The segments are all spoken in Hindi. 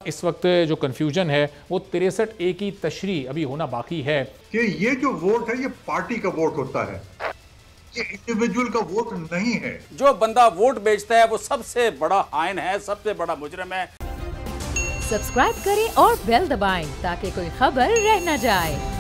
इस वक्त जो कंफ्यूजन है वो 63A की तशरीह अभी होना बाकी है कि ये जो वोट है ये पार्टी का वोट होता है, ये इंडिविजुअल का वोट नहीं है। जो बंदा वोट बेचता है वो सबसे बड़ा आयन है, सबसे बड़ा मुजरिम है। सब्सक्राइब करें और बेल दबाएं ताकि कोई खबर रह न जाए।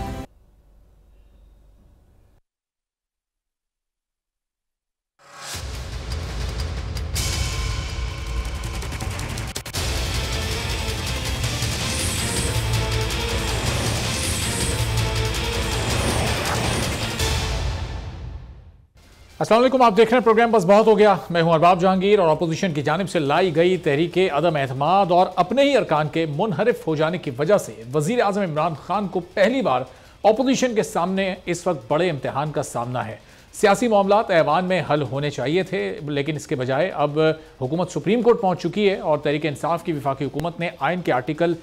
अस्सलाम वालेकुम, आप देख रहे हैं प्रोग्राम बस बहुत हो गया। मैं हूं अरबाब जहांगीर और अपोजिशन की जानिब से लाई गई तहरीके अदम एतमाद और अपने ही अरकान के मुनहरिफ हो जाने की वजह से वजीर आजम इमरान खान को पहली बार अपोजिशन के सामने इस वक्त बड़े इम्तिहान का सामना है। सियासी मामलात ऐवान में हल होने चाहिए थे, लेकिन इसके बजाय अब हुकूमत सुप्रीम कोर्ट पहुंच चुकी है और तहरीक इंसाफ की वफाकी हुकूमत ने आइन के आर्टिकल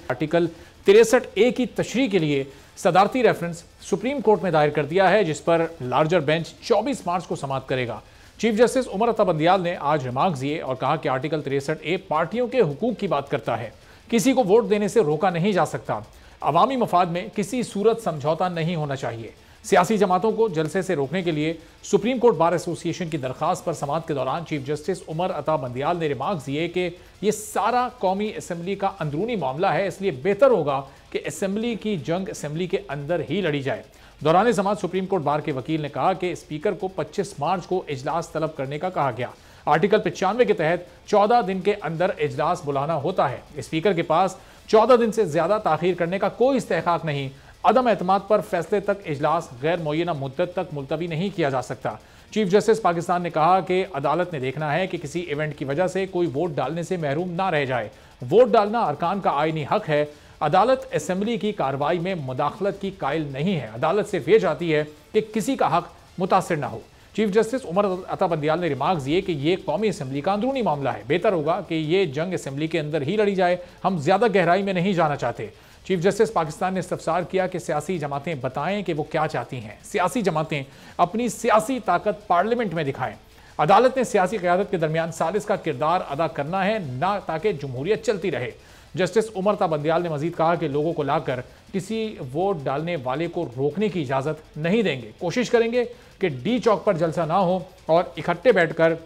63A की तशरीह के लिए सदारती रेफरेंस सुप्रीम कोर्ट में दायर कर दिया है, जिस पर लार्जर बेंच 24 मार्च को समाअत करेगा। चीफ जस्टिस उमर अता बंदियाल ने आज रिमार्क्स दिए और कहा कि आर्टिकल 63A पार्टियों के हुकूक की बात करता है, किसी को वोट देने से रोका नहीं जा सकता, अवामी मफाद में किसी सूरत समझौता नहीं होना चाहिए। सियासी जमातों को जलसे से रोकने के लिए सुप्रीम कोर्ट बार एसोसिएशन की दरखास्त पर समाअत के दौरान चीफ जस्टिस उमर अता बंदियाल ने रिमार्क्स दिए कि यह सारा कौमी असम्बली का अंदरूनी मामला है, इसलिए बेहतर होगा कि असम्बली की जंग असम्बली के अंदर ही लड़ी जाए। दौरान समाअत सुप्रीम कोर्ट बार के वकील ने कहा कि स्पीकर को 25 मार्च को इजलास तलब करने का कहा गया। आर्टिकल 95 के तहत 14 दिन के अंदर इजलास बुलाना होता है। स्पीकर के पास 14 दिन से ज्यादा ताखीर करने का कोई इस्तेहकाक नहीं। अदम एतमाद पर फैसले तक इजलास गैर मुअय्यना मुद्दत तक मुलतवी नहीं किया जा सकता। चीफ जस्टिस पाकिस्तान ने कहा कि अदालत ने देखना है कि किसी इवेंट की वजह से कोई वोट डालने से महरूम ना रह जाए। वोट डालना अरकान का आईनी हक है। अदालत असम्बली की कार्रवाई में मुदाखलत की कायल नहीं है। अदालत सिर्फ ये चाहती है कि किसी का हक मुतासिर ना हो। चीफ जस्टिस उमर अता बंदियाल ने रिमार्क्स दिए कि ये कौमी असम्बली का अंदरूनी मामला है, बेहतर होगा कि ये जंग असम्बली के अंदर ही लड़ी जाए। हम ज्यादा गहराई में नहीं जाना चाहते। चीफ जस्टिस पाकिस्तान ने इस्तफसार किया कि सियासी जमातें बताएं कि वो क्या चाहती हैं। सियासी जमातें अपनी सियासी ताकत पार्लियामेंट में दिखाएं। अदालत ने सियासी क़यादत के दरमियान सालिस का किरदार अदा करना है, ना ताकि जमहूरियत चलती रहे। जस्टिस उमर अता बंदियाल ने मजीद कहा कि लोगों को लाकर किसी वोट डालने वाले को रोकने की इजाज़त नहीं देंगे। कोशिश करेंगे कि डी चौक पर जलसा ना हो और इकट्ठे बैठकर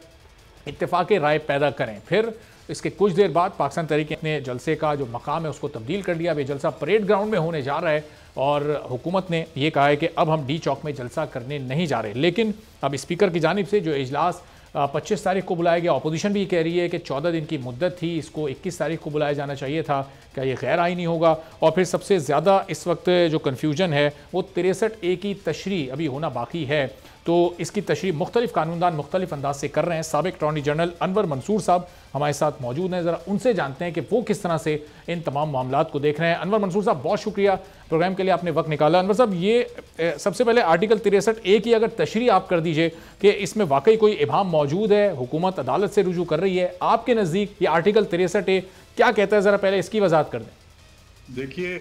इत्तेफाक राय पैदा करें। फिर इसके कुछ देर बाद पाकिस्तान तहरीक ने जलसे का जो मकाम है उसको तब्दील कर दिया। अब ये जलसा परेड ग्राउंड में होने जा रहा है और हुकूमत ने यह कहा है कि अब हम डी चौक में जलसा करने नहीं जा रहे। लेकिन अब स्पीकर की जानिब से जो इजलास 25 तारीख को बुलाया गया, अपोजिशन भी कह रही है कि 14 दिन की मुद्दत थी, इसको 21 तारीख को बुलाया जाना चाहिए था। क्या ये गैर आईनी होगा? और फिर सबसे ज़्यादा इस वक्त जो कन्फ्यूजन है वो 63A की तशरीह अभी होना बाकी है। तो इसकी तशरीह मुख्तलिफ कानूनदान मुख्तलिफ अंदाज से कर रहे हैं। साबिक अटॉर्नी जनरल अनवर मंसूर साहब हमारे साथ मौजूद हैं, ज़रा उनसे जानते हैं कि वो किस तरह से इन तमाम मामलात को देख रहे हैं। अनवर मंसूर साहब, बहुत शुक्रिया प्रोग्राम के लिए आपने वक्त निकाला। अनवर साहब, ये सबसे पहले आर्टिकल 63A की अगर तशरीह आप कर दीजिए कि इसमें वाकई कोई इबाम मौजूद है, हुकूमत अदालत से रुजू कर रही है, आपके नज़दीक ये आर्टिकल 63A क्या कहता है, ज़रा पहले इसकी वजाहत कर दें। देखिए,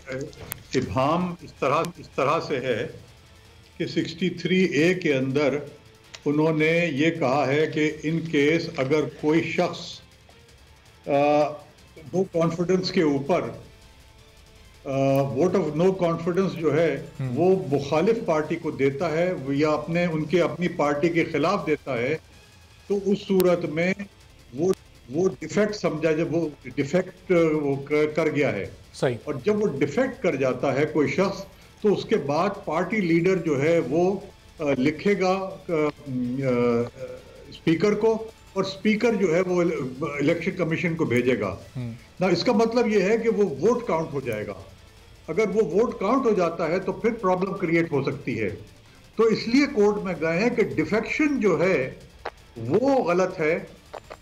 इबाम इस तरह से है कि 63A के अंदर उन्होंने ये कहा है कि इन केस अगर कोई शख्स नो कॉन्फिडेंस के ऊपर वोट ऑफ नो कॉन्फिडेंस जो है वो मुखालिफ पार्टी को देता है या अपनी पार्टी के खिलाफ देता है, तो उस सूरत में वो डिफेक्ट समझा, जब वो डिफेक्ट कर गया है सही, और जब वो डिफेक्ट कर जाता है कोई शख्स, तो उसके बाद पार्टी लीडर जो है वो लिखेगा स्पीकर को और स्पीकर जो है वो इलेक्शन कमीशन को भेजेगा ना। इसका मतलब ये है कि वो वोट काउंट हो जाएगा। अगर वो वोट काउंट हो जाता है तो फिर प्रॉब्लम क्रिएट हो सकती है। तो इसलिए कोर्ट में गए हैं कि डिफेक्शन जो है वो गलत है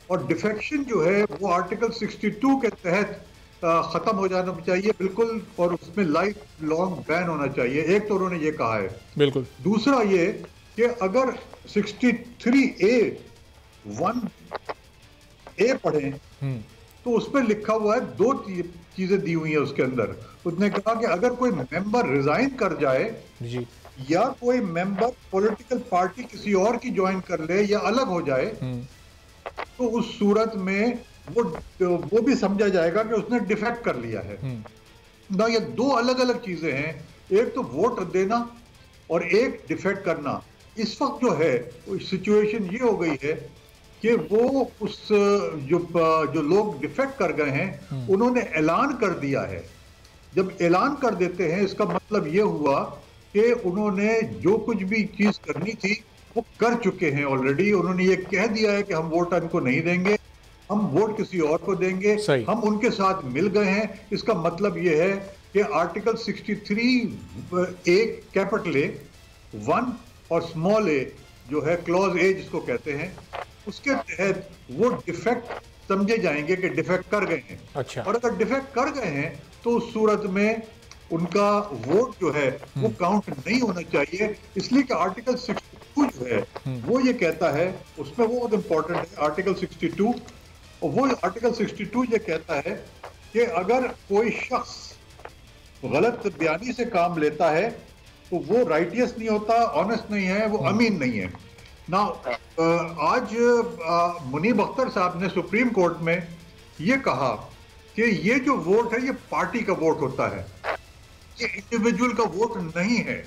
और डिफेक्शन जो है वो आर्टिकल 62 के तहत खत्म हो जाना चाहिए बिल्कुल, और उसमें लाइफ लॉन्ग बैन होना चाहिए। एक तो उन्होंने ये कहा है बिल्कुल। दूसरा ये कि अगर 63A 1A पढ़ें तो उस पर लिखा हुआ है, दो चीजें दी हुई है उसके अंदर। उसने कहा कि अगर कोई मेंबर रिजाइन कर जाए जी, या कोई मेंबर पॉलिटिकल पार्टी किसी और की ज्वाइन कर ले या अलग हो जाए, तो उस सूरत में वो भी समझा जाएगा कि उसने डिफेक्ट कर लिया है ना। ये दो अलग अलग चीजें हैं, एक तो वोट देना और एक डिफेक्ट करना। इस वक्त जो है सिचुएशन ये हो गई है कि वो उस जो लोग डिफेक्ट कर गए हैं उन्होंने ऐलान कर दिया है। जब ऐलान कर देते हैं इसका मतलब ये हुआ कि उन्होंने जो कुछ भी चीज करनी थी वो कर चुके हैं ऑलरेडी। उन्होंने ये कह दिया है कि हम वोट इनको नहीं देंगे, हम वोट किसी और को देंगे, हम उनके साथ मिल गए हैं। इसका मतलब ये है कि आर्टिकल 63 ए कैपिटल ए 1 और स्मॉल ए जो है क्लॉज ए जिसको कहते हैं, उसके तहत वो डिफेक्ट समझे जाएंगे कि डिफेक्ट कर गए हैं। अच्छा। और अगर डिफेक्ट कर गए हैं तो उस सूरत में उनका वोट जो है वो काउंट नहीं होना चाहिए। इसलिए कि आर्टिकल 62 जो है वो ये कहता है, उसमें वो बहुत इंपॉर्टेंट है आर्टिकल 62, और वो आर्टिकल 62 ये कहता है कि अगर कोई शख्स गलत बयानी से काम लेता है तो वो राइटियस नहीं होता, ऑनेस्ट नहीं है, वो अमीन नहीं है ना। आज मुनीब अख्तर साहब ने सुप्रीम कोर्ट में ये कहा कि ये जो वोट है ये पार्टी का वोट होता है, ये इंडिविजुअल का वोट नहीं है।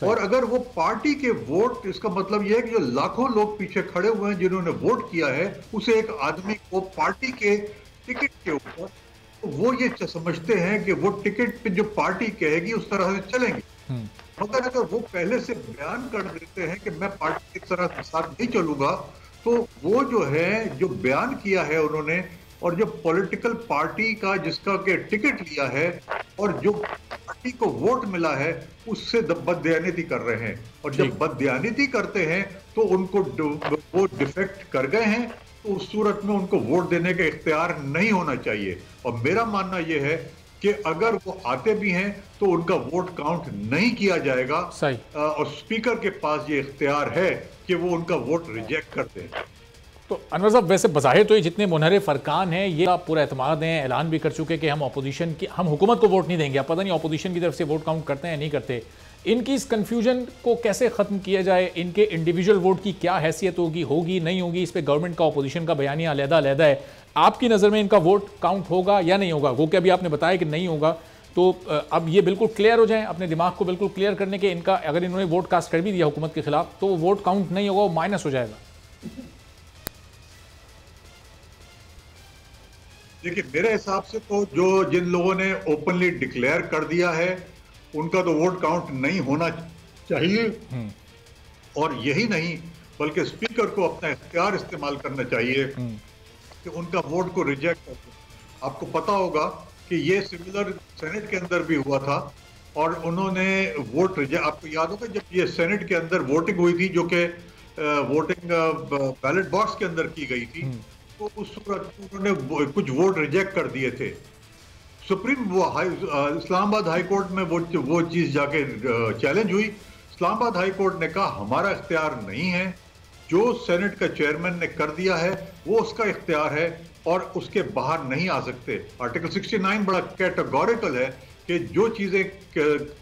और अगर वो पार्टी के वोट, इसका मतलब ये है कि जो लाखों लोग पीछे खड़े हुए हैं जिन्होंने वोट किया है, उसे एक आदमी को पार्टी के टिकट के ऊपर, तो वो ये समझते हैं कि वो टिकट पे जो पार्टी कहेगी उस तरह से चलेंगे। मगर अगर वो पहले से बयान कर देते हैं कि मैं पार्टी की तरह के साथ नहीं चलूंगा, तो वो जो है जो बयान किया है उन्होंने, और जो पॉलिटिकल पार्टी का जिसका के टिकट लिया है और जो पार्टी को वोट मिला है उससे बददयानती कर रहे हैं। और जब बददयानती करते हैं तो उनको वो डिफेक्ट कर गए हैं, तो उस सूरत में उनको वोट देने का इख्तियार नहीं होना चाहिए। और मेरा मानना यह है कि अगर वो आते भी हैं तो उनका वोट काउंट नहीं किया जाएगा। और स्पीकर के पास ये इख्तियार है कि वो उनका वोट रिजेक्ट कर दें। तो अनवर साहब, वैसे बज़ाहिर तो ये जितने मुनहरिफ अरकान हैं ये पूरा एतमाद हैं, ऐलान भी कर चुके कि हम अपोजिशन की, हम हुकूमत को वोट नहीं देंगे। अब पता नहीं अपोजिशन की तरफ से वोट काउंट करते हैं नहीं करते। इनकी इस कन्फ्यूजन को कैसे ख़त्म किया जाए? इनके इंडिविजुअल वोट की क्या हैसियत होगी नहीं होगी, इस पर गवर्नमेंट का अपोजिशन का बयानिया अलग-अलग है। आपकी नज़र में इनका वोट काउंट होगा या नहीं होगा? वो कि अभी आपने बताया कि नहीं होगा, तो अब ये बिल्कुल क्लियर हो जाए, अपने दिमाग को बिल्कुल क्लियर करने के, इनका अगर इन्होंने वोट कास्ट कर भी दिया हुकूमत के खिलाफ तो वो वोट काउंट नहीं होगा, वो माइनस हो जाएगा। देखिए, मेरे हिसाब से तो जिन लोगों ने ओपनली डिक्लेयर कर दिया है उनका तो वोट काउंट नहीं होना चाहिए। और यही नहीं बल्कि स्पीकर को अपना इख्तियार इस्तेमाल करना चाहिए कि उनका वोट को रिजेक्ट कर दे। आपको पता होगा कि ये सिमिलर सेनेट के अंदर भी हुआ था और उन्होंने वोट रिजेक्ट, आपको याद होगा जब ये सेनेट के अंदर वोटिंग हुई थी जो कि वोटिंग बैलेट बॉक्स के अंदर की गई थी, तो उस सूरत में उन्होंने कुछ वोट रिजेक्ट कर दिए थे। इस्लामाबाद हाई कोर्ट में वो चीज जाके चैलेंज हुई। इस्लामाबाद हाई कोर्ट ने कहा हमारा इख्तियार नहीं है, जो सेनेट का चेयरमैन ने कर दिया है वो उसका इख्तियार है और उसके बाहर नहीं आ सकते। आर्टिकल 69 बड़ा कैटेगोरिकल है कि जो चीजें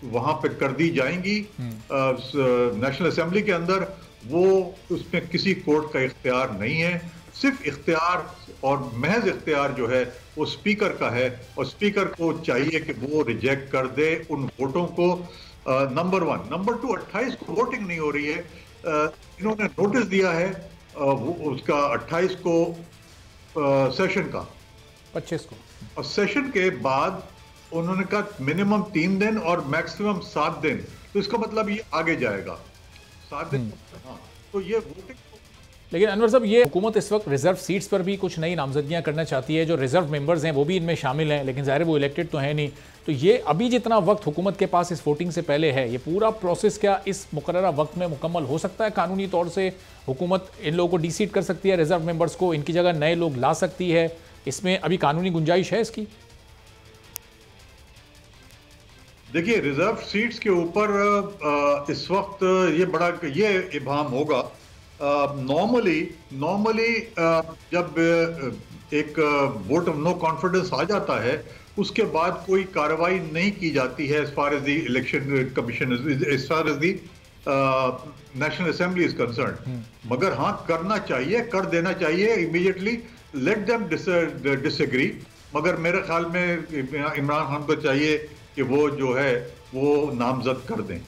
वहां पे कर दी जाएंगी नेशनल असेंबली के अंदर, वो उसमें किसी कोर्ट का इख्तियार नहीं है। सिर्फ इख्तियार और महज इख्तियार जो है वो स्पीकर का है और स्पीकर को चाहिए कि वो रिजेक्ट कर दे उन वोटों को। नंबर 1। नंबर 2, 28 को वोटिंग नहीं हो रही है। इन्होंने नोटिस दिया है उसका 28 को सेशन का, 25 को, और सेशन के बाद उन्होंने कहा मिनिमम 3 दिन और मैक्सिमम 7 दिन। तो इसका मतलब ये आगे जाएगा 7 दिन। हाँ, तो ये वोटिंग। लेकिन अनवर साहब, ये हुकूमत इस वक्त रिजर्व सीट्स पर भी कुछ नई नामजदगियां करना चाहती है। जो रिजर्व मेंबर्स हैं वो भी इनमें शामिल हैं, लेकिन ज़ाहिर वो इलेक्टेड तो है नहीं। तो ये अभी जितना वक्त हुकूमत के पास इस वोटिंग से पहले है, ये पूरा प्रोसेस क्या इस मुकर्ररा वक्त में मुकम्मल हो सकता है? कानूनी तौर से हुकूमत इन लोगों को डिसीट कर सकती है, रिजर्व मेंबर्स को, इनकी जगह नए लोग ला सकती है? इसमें अभी कानूनी गुंजाइश है इसकी? देखिए, रिजर्व सीट्स के ऊपर इस वक्त ये इबाम होगा। नॉर्मली जब एक वोट ऑफ नो कॉन्फिडेंस आ जाता है उसके बाद कोई कार्रवाई नहीं की जाती है as far as the election commission, as far as the national assembly is concern. मगर हाँ, करना चाहिए, कर देना चाहिए इमीडिएटली। लेट देम डिसएग्री, मगर मेरे ख्याल में इमरान खान को चाहिए कि वो जो है वो नामजद कर दें।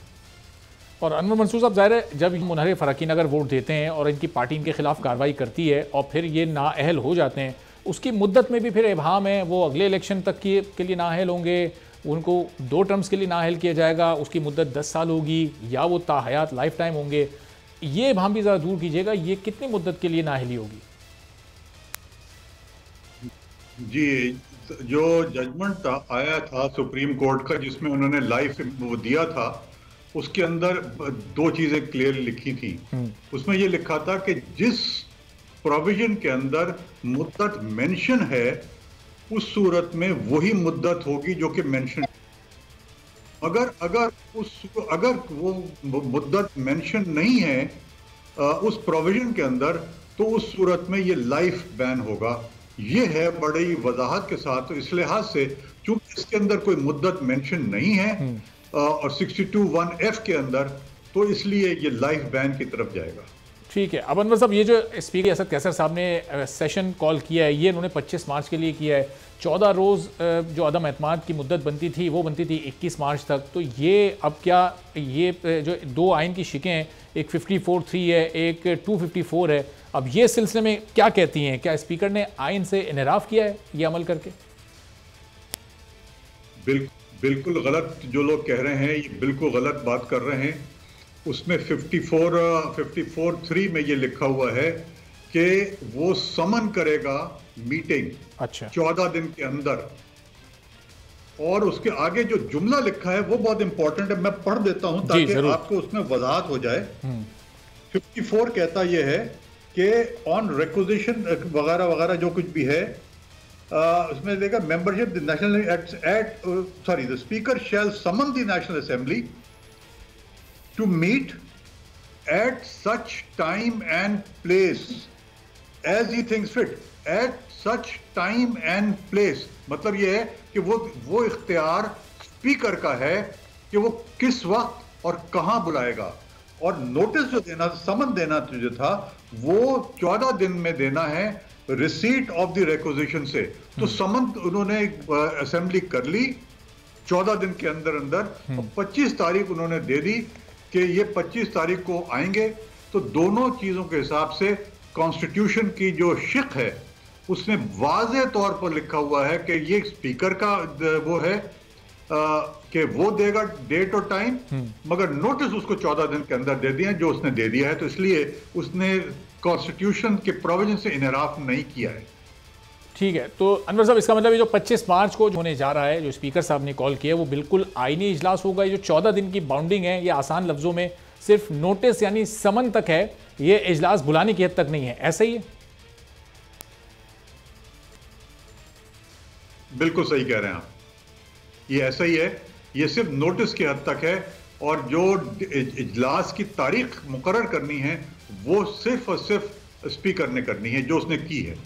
और अनवर मंसूर साहब, ज़ाहिर है जब मुनहरिफ अरकान अगर वोट देते हैं और इनकी पार्टी इनके खिलाफ कार्रवाई करती है और फिर ये नाअहल हो जाते हैं, उसकी मुद्दत में भी फिर इबहाम है, वो अगले इलेक्शन तक के लिए नाअहल होंगे, उनको 2 टर्म्स के लिए नाअहल किया जाएगा, उसकी मुद्दत 10 साल होगी या वो ताहयात लाइफ टाइम होंगे। ये इबहाम भी ज़रा दूर कीजिएगा, ये कितनी मुद्दत के लिए नाअहली होगी? जी, जो जजमेंट आया था सुप्रीम कोर्ट का जिसमें उन्होंने लाइफ वो दिया था, उसके अंदर 2 चीजें क्लियर लिखी थी। उसमें ये लिखा था कि जिस प्रोविजन के अंदर मुद्दत मेंशन है उस सूरत में वही मुद्दत होगी जो कि मेंशन, अगर वो मुद्दत मेंशन नहीं है उस प्रोविजन के अंदर, तो उस सूरत में ये लाइफ बैन होगा। ये है बड़ी वजाहत के साथ। तो इस लिहाज से चूंकि इसके अंदर कोई मुद्दत मेंशन नहीं है और 62(1)(f) के अंदर, तो इसलिए ये लाइफ बैन की तरफ जाएगा। ठीक है। अब अनवर साहब, ये जो स्पीकर असद कैसर साहब ने सेशन कॉल किया है, ये इन्होंने 25 मार्च के लिए किया है। 14 रोज़ जो अदम एतमाद की मुद्दत बनती थी वो बनती थी 21 मार्च तक। तो ये अब क्या, ये जो 2 आइन की शिकें हैं, एक 54(3) है, एक 254 है, अब ये सिलसिले में क्या कहती हैं? क्या स्पीकर ने आइन से इनहराफ किया है ये अमल करके? बिल्कुल गलत जो लोग कह रहे हैं, ये बिल्कुल गलत बात कर रहे हैं। उसमें 54(3) में ये लिखा हुआ है कि वो समन करेगा मीटिंग 14 दिन के अंदर, और उसके आगे जो जुमला लिखा है वो बहुत इंपॉर्टेंट है, मैं पढ़ देता हूं ताकि आपको उसमें वजाहत हो जाए। 54 कहता यह है कि ऑन रिक्विजिशन वगैरह वगैरह जो कुछ भी है उसमें देगा membership the national the speaker shall summon the national assembly to meet at such time and place as he thinks fit. At such time and place मतलब ये है कि वो इख्तियार स्पीकर का है कि वो किस वक्त और कहां बुलाएगा। और नोटिस जो देना, समन देना जो था, वो 14 दिन में देना है रिसीट ऑफ द रिक्विजिशन से। तो समन उन्होंने असेंबली कर ली 14 दिन के अंदर, 25 तारीख उन्होंने दे दी कि ये 25 तारीख को आएंगे। तो दोनों चीजों के हिसाब से कॉन्स्टिट्यूशन की जो शिक है उसमें वाज़े तौर पर लिखा हुआ है कि ये स्पीकर का वो है कि वो देगा डेट और टाइम, मगर नोटिस उसको 14 दिन के अंदर दे दिए जो उसने दे दिया है। तो इसलिए उसने कॉन्स्टिट्यूशन के प्रोविजन से इनहराफ नहीं किया है। ठीक है। तो अनवर साहब, इसका मतलब ये जो 25 मार्च को होने जा रहा है, जो स्पीकर साहब ने कॉल किया, वो बिल्कुल आईनी इजलास होगा। ये जो 14 दिन की बाउंडिंग है, ये आसान लफ्जों में सिर्फ नोटिस यानी समन तक है, ये इजलास बुलाने की हद तक नहीं है, ऐसा ही है? बिल्कुल सही कह रहे हैं आप, ये ऐसा ही है। ये सिर्फ नोटिस की हद तक है, और जो इजलास की तारीख मुकर्रर करनी है वो सिर्फ और सिर्फ स्पीकर ने करनी है, जो उसने की है।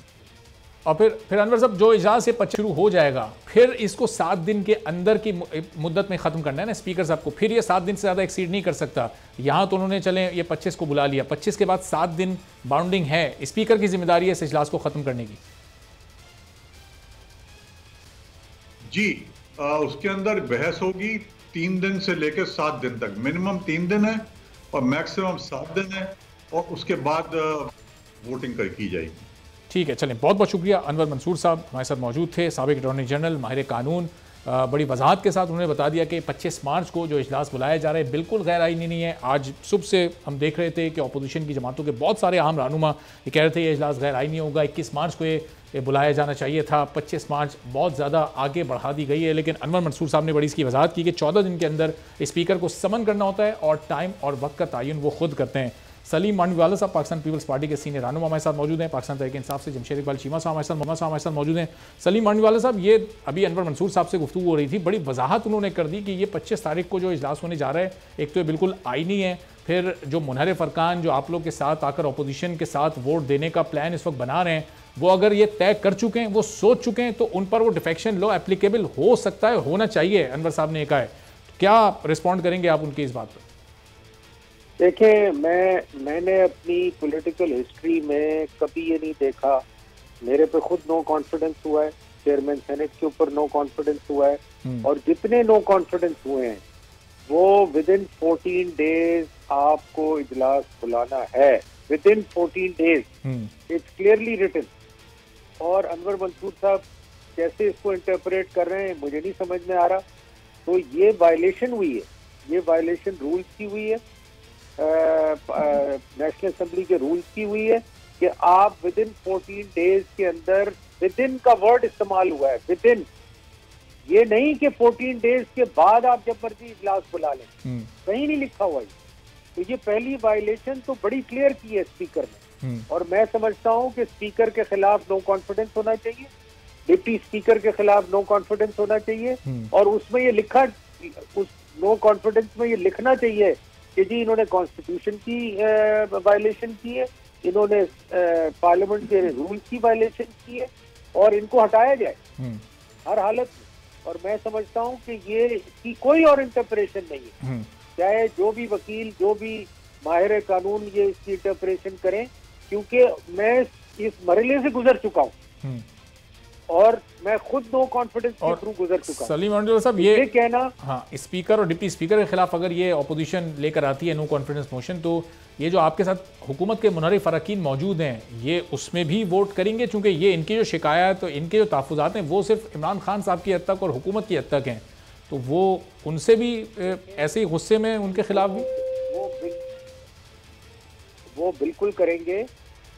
और फिर अनवर साहब, जो इजलास ये 25 शुरू हो जाएगा, फिर इसको 7 दिन के अंदर की मुद्दत में ख़त्म करना है ना स्पीकर साहब को। फिर ये 7 दिन से ज़्यादा एक्सीड नहीं कर सकता। यहाँ तो उन्होंने चले ये 25 को बुला लिया, 25 के बाद 7 दिन बाउंडिंग है, स्पीकर की जिम्मेदारी है इस इजलास को ख़त्म करने की। जी, उसके अंदर बहस होगी 3 दिन से लेकर 7 दिन तक। मिनिमम 3 दिन है और मैक्सिमम 7 दिन है, और उसके बाद वोटिंग की जाएगी। ठीक है, चलें, बहुत बहुत शुक्रिया। अनवर मंसूर साहब हमारे साथ मौजूद थे, साबिक अटॉर्नी जनरल, माहिर कानून। बड़ी वजाहत के साथ उन्होंने बता दिया कि 25 मार्च को जो इजलास बुलाया जा रहा है बिल्कुल गैर आईनी नहीं है। आज सुबह से हम देख रहे थे कि अपोजिशन की जमातों के बहुत सारे अहम रहनुमा ये कह रहे थे ये इजलास गैर आईनी होगा, 21 मार्च को ये बुलाया जाना चाहिए था, 25 मार्च बहुत ज़्यादा आगे बढ़ा दी गई है। लेकिन अनवर मंसूर साहब ने बड़ी इसकी वजाहत की कि 14 दिन के अंदर स्पीकर को समन करना होता है और टाइम और वक्त का तयन वो खुद करते हैं। सलीम मांडवीवाला साहब पाकिस्तान पीपल्स पार्टी के सीनियर रहनुमा हमारे साथ मौजूद हैं। पाकिस्तान तहरीक इंसाफ से जमशेद इकबाल चीमा साहब हमारे साथ मौजूद हैं। सलीम मांडवीवाला साहब, ये अभी अनवर मंसूर साहब से गुफ्तगू हो रही थी, बड़ी वजाहत उन्होंने कर दी कि ये 25 तारीख को जो इजलास होने जा रहा है, एक तो ये बिल्कुल आईनी है, फिर जो मुनहरिफ अरकान जो आप लोग के साथ आकर अपोजिशन के साथ वोट देने का प्लान इस वक्त बना रहे हैं, वो अगर ये तय कर चुके हैं, वो सोच चुके हैं, तो उन पर वो डिफेक्शन लॉ एप्लीकेबल हो सकता है, होना चाहिए, अनवर साहब ने कहा है। क्या रिस्पॉन्ड करेंगे आप उनकी इस बात पर? देखें, मैंने अपनी पॉलिटिकल हिस्ट्री में कभी ये नहीं देखा मेरे पे खुद नो कॉन्फिडेंस हुआ है, चेयरमैन सेनेट के ऊपर नो कॉन्फिडेंस हुआ है, और जितने नो कॉन्फिडेंस हुए हैं वो विद इन 14 डेज आपको इजलास बुलाना है, within 14 days, it's clearly written. और अनवर मंसूर साहब कैसे इसको इंटरप्रेट कर रहे हैं मुझे नहीं समझ में आ रहा। तो ये वायलेशन हुई है, ये वायलेशन रूल्स की हुई है, नेशनल असेंबली के रूल्स की हुई है कि आप विद इन 14 डेज के अंदर, विद इन का वर्ड इस्तेमाल हुआ है, विद इन, ये नहीं कि 14 डेज के बाद आप जब मर्जी इजलास बुला लें, कहीं नहीं लिखा हुआ है। तो ये पहली वायलेशन तो बड़ी क्लियर की है स्पीकर ने, और मैं समझता हूं कि स्पीकर के खिलाफ नो कॉन्फिडेंस होना चाहिए, डिप्टी स्पीकर के खिलाफ नो कॉन्फिडेंस होना चाहिए, और उसमें ये लिखा, उस नो कॉन्फिडेंस में ये लिखना चाहिए कि जी इन्होंने कॉन्स्टिट्यूशन की वायलेशन की है, इन्होंने पार्लियामेंट के रूल की वायलेशन की है, और इनको हटाया जाए हर हालत में। और मैं समझता हूं कि ये इसकी कोई और इंटरप्रेशन नहीं है, चाहे जो भी वकील, जो भी माहिर कानून ये इसकी इंटरप्रेशन करें, क्योंकि मैं इस मरहले से गुजर चुका हूँ और मैं खुद नो कॉन्फिडेंस के थ्रू गुजर चुका हूं। सलीम अहमद साहब, ये कहना, हाँ, स्पीकर और डिप्टी स्पीकर के खिलाफ अगर ये ऑपोजिशन लेकर आती है नो कॉन्फिडेंस मोशन, तो ये जो आपके साथ हुकूमत के मुनहरिफ अरकान मौजूद हैं, ये उसमें भी वोट करेंगे? चूंकि ये इनकी जो शिकायत, तो इनके जो तहफ़्फ़ुज़ात हैं वो सिर्फ इमरान खान साहब की हद तक और हुकूमत की हद तक हैं, तो वो उनसे भी ऐसे ही गुस्से में उनके खिलाफ भी वो बिल्कुल करेंगे,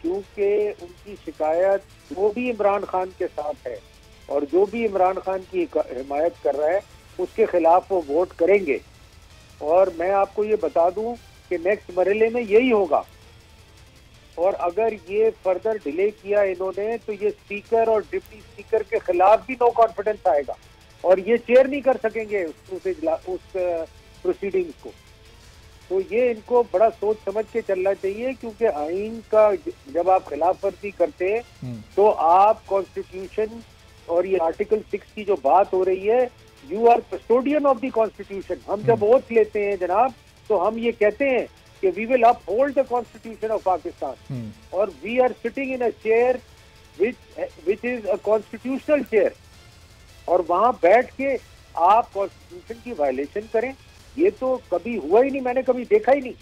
क्योंकि उनकी शिकायत जो भी इमरान खान के साथ है और जो भी इमरान खान की हिमायत कर रहा है उसके खिलाफ वो वोट करेंगे। और मैं आपको ये बता दूं कि नेक्स्ट मरहले में यही होगा, और अगर ये फर्दर डिले किया इन्होंने तो ये स्पीकर और डिप्टी स्पीकर के खिलाफ भी नो कॉन्फिडेंस आएगा और ये चेयर नहीं कर सकेंगे उस प्रोसीडिंग्स को। तो ये इनको बड़ा सोच समझ के चलना चाहिए, क्योंकि आइन का जब आप खिलाफ वर्जी करते हैं तो आप कॉन्स्टिट्यूशन और ये आर्टिकल 6 की जो बात हो रही है, you are custodian of the constitution. हम जब ओथ लेते हैं जनाब, तो हम ये कहते हैं कि we will uphold the constitution of Pakistan, और we are sitting in a chair which is a constitutional chair, और वहां बैठ के आप कॉन्स्टिट्यूशन की वायलेशन करें, ये तो कभी हुआ ही नहीं, मैंने कभी देखा ही नहीं।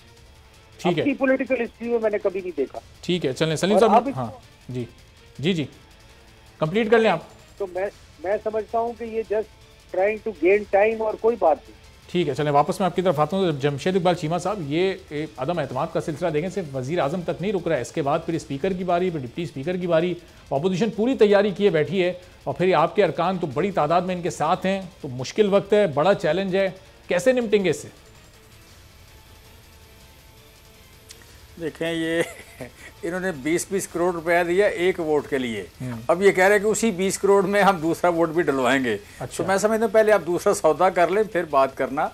ठीक है, पॉलिटिकल हिस्ट्री में मैंने कभी नहीं देखा। ठीक है, चलें सलीम साहब। हाँ जी जी जी, कंप्लीट कर लें आप। तो मैं समझता हूँ कि ये just trying to gain time और कोई बात नहीं। ठीक है, चलें वापस मैं आपकी तरफ आता हूँ। जमशेद इकबाल चीमा साहब, ये अदम एतमाद का सिलसिला देखें सिर्फ वज़ीर आज़म तक नहीं रुक रहा है, इसके बाद फिर स्पीकर की बारी, फिर डिप्टी स्पीकर की बारी। अपोजिशन पूरी तैयारी किए बैठी है, और फिर आपके अरकान तो बड़ी तादाद में इनके साथ हैं, तो मुश्किल वक्त है, बड़ा चैलेंज है, कैसे निपटेंगे इससे? देखें, ये इन्होंने 20-20 करोड़ रुपया दिया एक वोट के लिए, अब ये कह रहे हैं कि उसी 20 करोड़ में हम दूसरा वोट भी डलवाएंगे। तो मैं समझता हूँ पहले आप दूसरा सौदा कर लें फिर बात करना।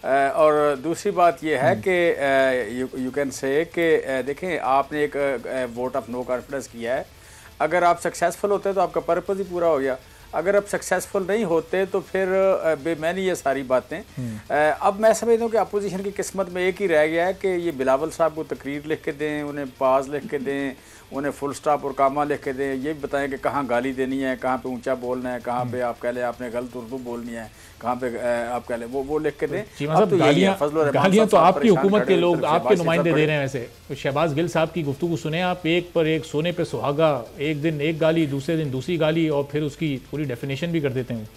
और दूसरी बात ये है कि यू कैन से कि देखें, आपने एक वोट ऑफ नो कॉन्फिडेंस किया है, अगर आप सक्सेसफुल होते तो आपका पर्पज़ ही पूरा हो गया। अगर आप सक्सेसफुल नहीं होते तो फिर बेमानी ये सारी बातें। अब मैं समझता हूँ कि अपोजिशन की किस्मत में एक ही रह गया है कि ये बिलावल साहब को तकरीर लिख के दें, उन्हें पाज लिख के दें, उन्हें फुल स्टॉप और कामा लिख के दें, ये बताएं कि कहाँ गाली देनी है, कहाँ पे ऊंचा बोलना है, कहाँ पे आप कह लें आपने गलत उर्दू बोलनी है, कहाँ पे आप कह लें वो लिख के दें। तो गालियाँ तो आपकी हुकूमत के लोग, आपके नुमाइंदे दे रहे हैं। वैसे तो शहबाज गिल साहब की गुफ्तगू सुने आप, एक पर एक सोने पे सुहागा, एक दिन एक गाली, दूसरे दिन दूसरी गाली, और फिर उसकी पूरी डेफिनेशन भी कर देते हैं।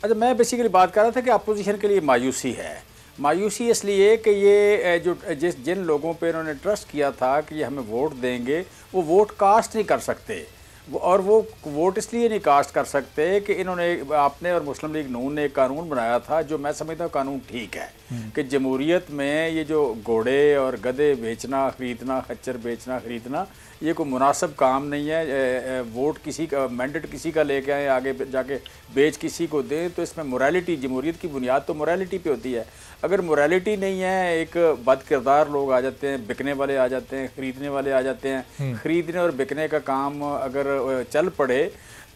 अच्छा, मैं बेसिकली बात कर रहा था कि अपोजिशन के लिए मायूसी है। मायूसी इसलिए कि ये जो जिन लोगों पे इन्होंने ट्रस्ट किया था कि ये हमें वोट देंगे, वो वोट कास्ट नहीं कर सकते, और वो वोट इसलिए नहीं कास्ट कर सकते कि इन्होंने, आपने और मुस्लिम लीग नून ने एक कानून बनाया था जो मैं समझता हूँ कानून ठीक है, कि जमहूरियत में ये जो घोड़े और गधे बेचना खरीदना, खच्चर बेचना खरीदना, ये कोई मुनासिब काम नहीं है। वोट किसी का, मैंडेट किसी का लेके आए, आगे जाके बेच किसी को दें, तो इसमें मोरालिटी, जमहूरियत की बुनियाद तो मोरालिटी पे होती है। अगर मोरालिटी नहीं है, एक बद किरदार लोग आ जाते हैं, बिकने वाले आ जाते हैं, ख़रीदने वाले आ जाते हैं। ख़रीदने और बिकने का काम अगर चल पड़े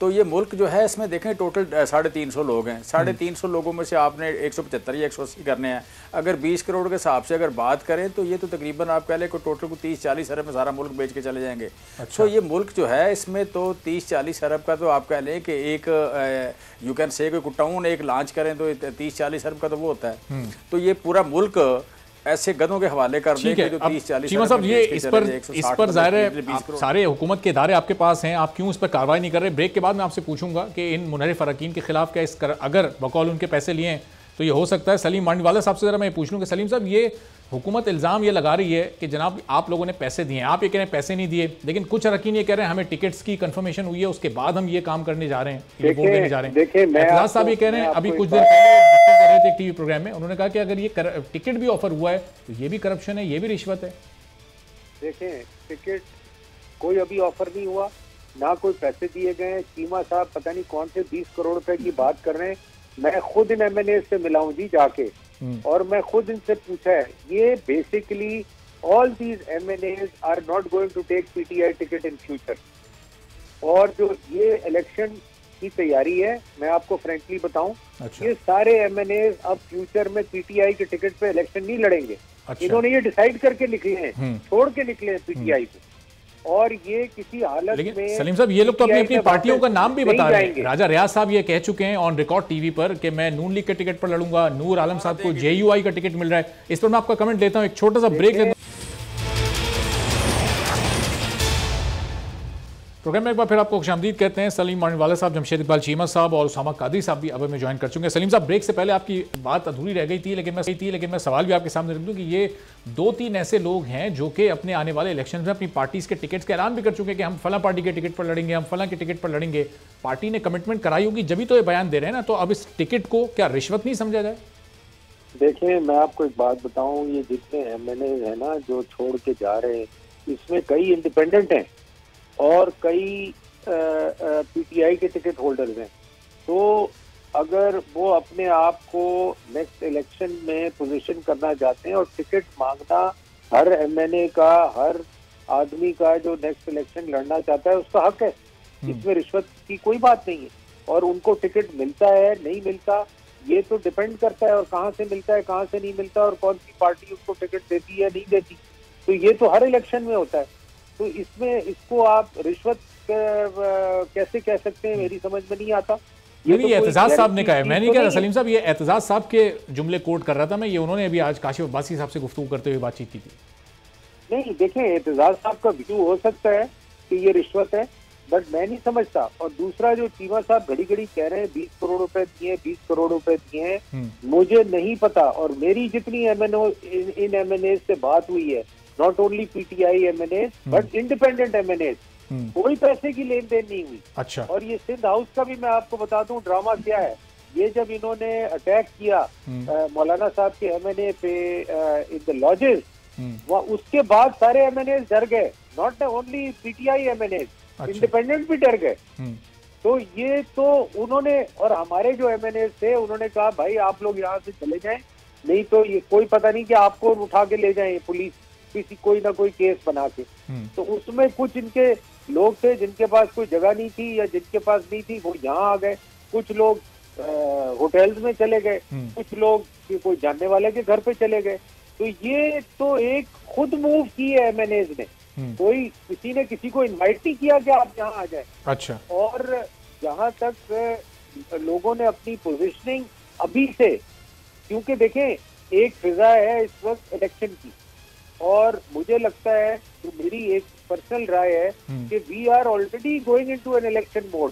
तो ये मुल्क जो है इसमें देखें टोटल 350 लोग हैं, 350 लोगों में से आपने 175 या 180 करने हैं। अगर 20 करोड़ के हिसाब से अगर बात करें तो ये तो तकरीबन आप कह लें को टोटल को 30-40 अरब में सारा मुल्क बेच के चले जाएंगे। तो ये मुल्क जो है इसमें तो 30-40 अरब का तो आप कह लें कि एक यू कैन से कोई टाउन एक लॉन्च करें तो 30-40 अरब का तो वो होता है। तो ये पूरा मुल्क ऐसे गधों के हवाले कर दें कि जो 30-40 चीमा साहब ये इस पर जाहिर है सारे हुकूमत के इदारे आपके पास हैं, आप क्यों इस पर कार्रवाई नहीं कर रहे? ब्रेक के बाद मैं आपसे पूछूंगा कि इन मुनहरिफ अरकान के खिलाफ क्या अगर बकौल उनके पैसे लिए हैं तो ये हो सकता है। सलीम मांडीवाला साहब से ज़रा मैं पूछ लूँ कि सलीम साहब ये हुकूमत इल्ज़ाम ये लगा रही है कि जनाब आप लोगों ने पैसे दिए हैं, आप ये कह रहे हैं पैसे नहीं दिए, लेकिन कुछ अरकान ये कह रहे हैं हमें टिकट्स की कंफर्मेशन हुई है उसके बाद हम ये काम करने जा रहे हैं, ये वोट देने जा रहे हैं। एतजाज साहब ये कह रहे हैं, अभी कुछ देर पहले कर रहे थे टीवी प्रोग्राम में, उन्होंने कहा कि अगर ये टिकट भी ऑफर हुआ है तो ये भी करप्शन है, ये भी रिश्वत है। देखें टिकट कोई अभी ऑफर नहीं हुआ, ना कोई पैसे दिए गए। चीमा साहब पता नहीं कौन से 20 करोड़ रुपए की बात कर रहे हैं। मैं खुद इन MNA से मिला हूं जी जाके, और मैं खुद इनसे पूछा है, ये basically all these MNAs are not going to take PTI ticket in future. और जो ये इलेक्शन की तैयारी है, मैं आपको फ्रेंकली बताऊं, ये सारे MNAs अब फ्यूचर में PTI के टिकट पे इलेक्शन नहीं लड़ेंगे। इन्होंने ये डिसाइड करके निकले हैं, छोड़ के निकले हैं PTI को, और ये किसी हालत में। सलीम साहब ये लोग तो अपनी अपनी पार्टियों का नाम भी बता रहे हैं। राजा रियाज साहब ये कह चुके हैं ऑन रिकॉर्ड टीवी पर कि मैं नून लीग के टिकट पर लड़ूंगा। नूर आलम साहब को JUI का टिकट मिल रहा है। इस पर मैं आपका कमेंट लेता हूं, एक छोटा सा ब्रेक लेता हूं। प्रोग्राम में एक बार फिर आपको खुशामदीद कहते हैं। सलीम मांडीवाला साहब, जमशेद इकबाल चीमा साहब और उसामा कादरी साहब भी अब में ज्वाइन कर चुके हैं। सलीम साहब ब्रेक से पहले आपकी बात अधूरी रह गई थी, लेकिन मैं सवाल भी आपके सामने रख दूं कि ये 2-3 ऐसे लोग हैं जो कि अपने आने वाले इलेक्शन में अपनी पार्टीज के टिकट्स का ऐलान भी कर चुके हैं कि हम फला पार्टी के टिकट पर लड़ेंगे, हम फला के टिकट पर लड़ेंगे। पार्टी ने कमिटमेंट कराई होगी जब भी तो ये बयान दे रहे हैं ना, तो अब इस टिकट को क्या रिश्वत नहीं समझा जाए? देखिए मैं आपको एक बात बताऊं, ये जितने MNA है ना जो छोड़ के जा रहे हैं, इसमें कई इंडिपेंडेंट हैं और कई PTI के टिकट होल्डर्स हैं। तो अगर वो अपने आप को नेक्स्ट इलेक्शन में पोजीशन करना चाहते हैं, और टिकट मांगना हर MNA का, हर आदमी का जो नेक्स्ट इलेक्शन लड़ना चाहता है उसका हक है, इसमें रिश्वत की कोई बात नहीं है। और उनको टिकट मिलता है नहीं मिलता ये तो डिपेंड करता है, और कहाँ से मिलता है कहाँ से नहीं मिलता, और कौन सी पार्टी उसको टिकट देती है नहीं देती, तो ये तो हर इलेक्शन में होता है। तो इसमें इसको आप रिश्वत कैसे कह सकते हैं, मेरी समझ में नहीं आता। ये एतजाज साहब ने कहा है, मैं नहीं कह रहा सलीम साहब, ये एतजाज साहब के जुमले कोट कर रहा था मैं, ये उन्होंने अभी आज काशिफ अब्बासी साहब से गुफ्तगू करते हुए बातचीत की थी। नहीं देखें, एतजाज साहब का व्यू हो सकता है कि ये रिश्वत है, बट मैं नहीं समझता। और दूसरा जो चीमा साहब घड़ी घड़ी कह रहे हैं 20 करोड़ रुपए दिए, 20 करोड़ रुपए दिए हैं, मुझे नहीं पता। और मेरी जितनी इन MNA से बात हुई है, not only PTI MNA but independent MNA, कोई पैसे की लेन देन नहीं हुई। अच्छा। और ये सिंध हाउस का भी मैं आपको बता दूं ड्रामा क्या है। ये जब इन्होंने अटैक किया मौलाना साहब के MNA पे इन द लॉजेस, उसके बाद सारे MNA डर गए, not only PTI MNA, independent भी डर गए। तो ये तो उन्होंने, और हमारे जो MNA थे उन्होंने कहा भाई आप लोग यहाँ से चले जाएं, नहीं तो ये कोई पता नहीं कि आपको उठा के ले जाए पुलिस, किसी कोई ना कोई केस बना के। तो उसमें कुछ इनके लोग थे जिनके पास कोई जगह नहीं थी या जिनके पास नहीं थी वो यहाँ आ गए, कुछ लोग होटल्स में चले गए, कुछ लोग कोई जानने वाले के घर पे चले गए। तो ये तो एक खुद मूव की है MNAs ने, कोई किसी ने किसी को इनवाइट नहीं किया कि आप यहाँ आ जाए। अच्छा। और जहाँ तक लोगों ने अपनी पोजीशनिंग अभी से, क्योंकि देखें एक फिजा है इस वक्त इलेक्शन की, और मुझे लगता है, तो मेरी एक पर्सनल राय है कि we are already going into an election mode.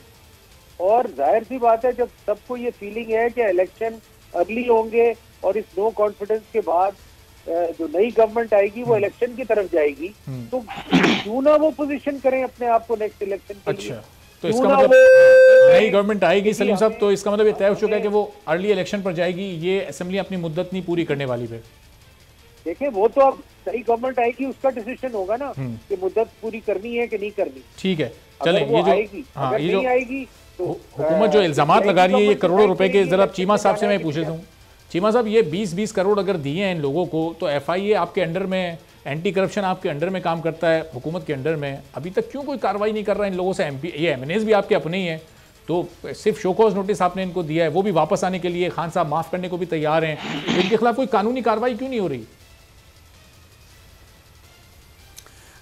और जाहिर सी बात है जब सबको ये फीलिंग है कि इलेक्शन अर्ली होंगे और इस नो कॉन्फिडेंस के बाद जो नई गवर्नमेंट आएगी वो इलेक्शन की तरफ जाएगी, तो क्यों ना वो पोजीशन करें अपने आप को नेक्स्ट इलेक्शन के लिए। तो इसका मतलब नई गवर्नमेंट आएगी सलीम साहब, तो इसका मतलब ये तय हो चुका है कि वो अर्ली इलेक्शन पर जाएगी, ये असेंबली अपनी मुद्दत नहीं पूरी करने वाली है। देखिए वो तो अब नई गवर्नमेंट आएगी उसका डिसीजन होगा ना कि मुद्दत पूरी करनी है कि नहीं करनी। ठीक है, चलें। ये जो अगर नहीं आएगी तो हुकूमत जो इल्जामात लगा रही है ये करोड़ों रुपए के, जरा चीमा साहब से मैं पूछ लेता हूँ। चीमा साहब ये 20-20 करोड़ अगर दिए हैं इन लोगों को, तो FIA आपके अंडर में, एंटी करप्शन आपके अंडर में काम करता है, हुकूमत के अंडर में, अभी तक क्यों कोई कार्रवाई नहीं कर रहा है इन लोगों से? MP ये MNAs भी आपके अपने ही हैं, तो सिर्फ शोकॉज नोटिस आपने इनको दिया है, वो भी वापस आने के लिए खान साहब माफ करने को भी तैयार हैं, तो इनके खिलाफ कोई कानूनी कार्रवाई क्यों नहीं हो रही?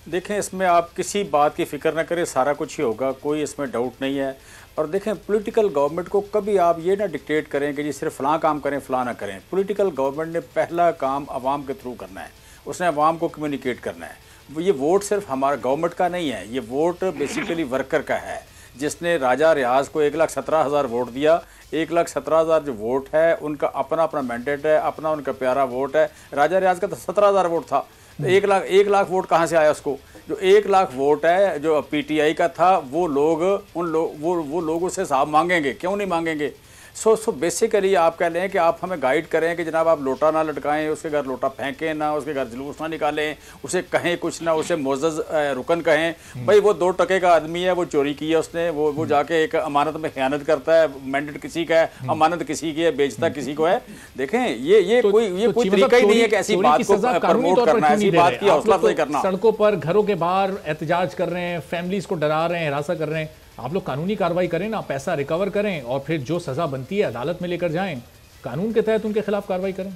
देखें, इसमें आप किसी बात की फिक्र ना करें, सारा कुछ ही होगा, कोई इसमें डाउट नहीं है। और देखें, पॉलिटिकल गवर्नमेंट को कभी आप ये ना डिक्टेट करें कि जी सिर्फ फ़लाँ काम करें फ़लाँ ना करें। पॉलिटिकल गवर्नमेंट ने पहला काम आवाम के थ्रू करना है, उसने आवाम को कम्युनिकेट करना है। ये वोट सिर्फ हमारा गवर्नमेंट का नहीं है, ये वोट बेसिकली वर्कर का है, जिसने राजा रियाज को 1,17,000 वोट दिया। 1,17,000 जो वोट है उनका अपना अपना मैंडेट है, अपना उनका प्यारा वोट है। राजा रियाज का तो 17,000 वोट था, तो 1 लाख वोट कहाँ से आया उसको? जो 1 लाख वोट है जो पीटीआई का था, वो लोग वो लोग उससे हिसाब मांगेंगे, क्यों नहीं मांगेंगे? सो बेसिकली आप कह लें कि आप हमें गाइड करें कि जनाब आप लोटा ना लटकाएं, उसके घर लोटा फेंकें ना, उसके घर जुलूस ना निकालें, उसे कहें कुछ ना, उसे मोअज़्ज़ज़ रुकन कहें। भाई वो 2 टके का आदमी है, वो चोरी की है उसने, वो जाके एक अमानत में खयानत करता है, मैंडेट किसी का है, अमानत किसी की है, बेचता किसी को है। देखें, ये कोई तरीका ही नहीं है कि ऐसी बात को प्रमोट करना, ऐसी बात की हौसला अफजाई करना। सड़कों पर, घरों के बाहर एहतजाज कर रहे हैं, फैमिलीज को डरा रहे हैं, हिरासत कर रहे हैं। आप लोग कानूनी कार्रवाई करें ना, पैसा रिकवर करें और फिर जो सजा बनती है अदालत में लेकर जाएं, कानून के तहत उनके खिलाफ कार्रवाई करें।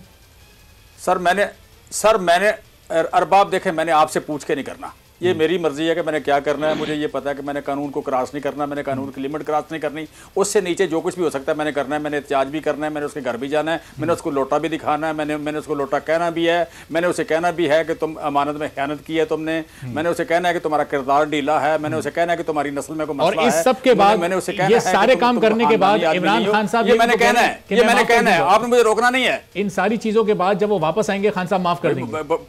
सर मैंने अरबाब देखें, मैंने आपसे पूछ के नहीं करना, ये मेरी मर्जी है कि मैंने क्या करना है। मुझे ये पता है कि मैंने कानून को क्रॉस नहीं करना, मैंने कानून की लिमिट क्रॉस नहीं करनी। उससे नीचे जो कुछ भी हो सकता है मैंने करना है, मैंने एहतजाज भी करना है, मैंने उसके घर भी जाना है, मैंने उसको लोटा भी दिखाना है, मैंने उसको लोटा कहना भी है, मैंने उसे कहना भी है कि तुम अमानत में खयानत की है तुमने, मैंने उसे कहना है कि तुम्हारा किरदार ढीला है, मैंने उसे कहना है कि तुम्हारी नस्ल में कोई मसला है। और इस सब के बाद, मैंने उसे कहना ये सारे काम करने के बाद इमरान खान साहब, ये मैंने कहना है, ये मैंने कहना है, आपने मुझे रोकना नहीं है। इन सारी चीजों के बाद जब वो वापस आएंगे, खान साहब माफ कर देंगे?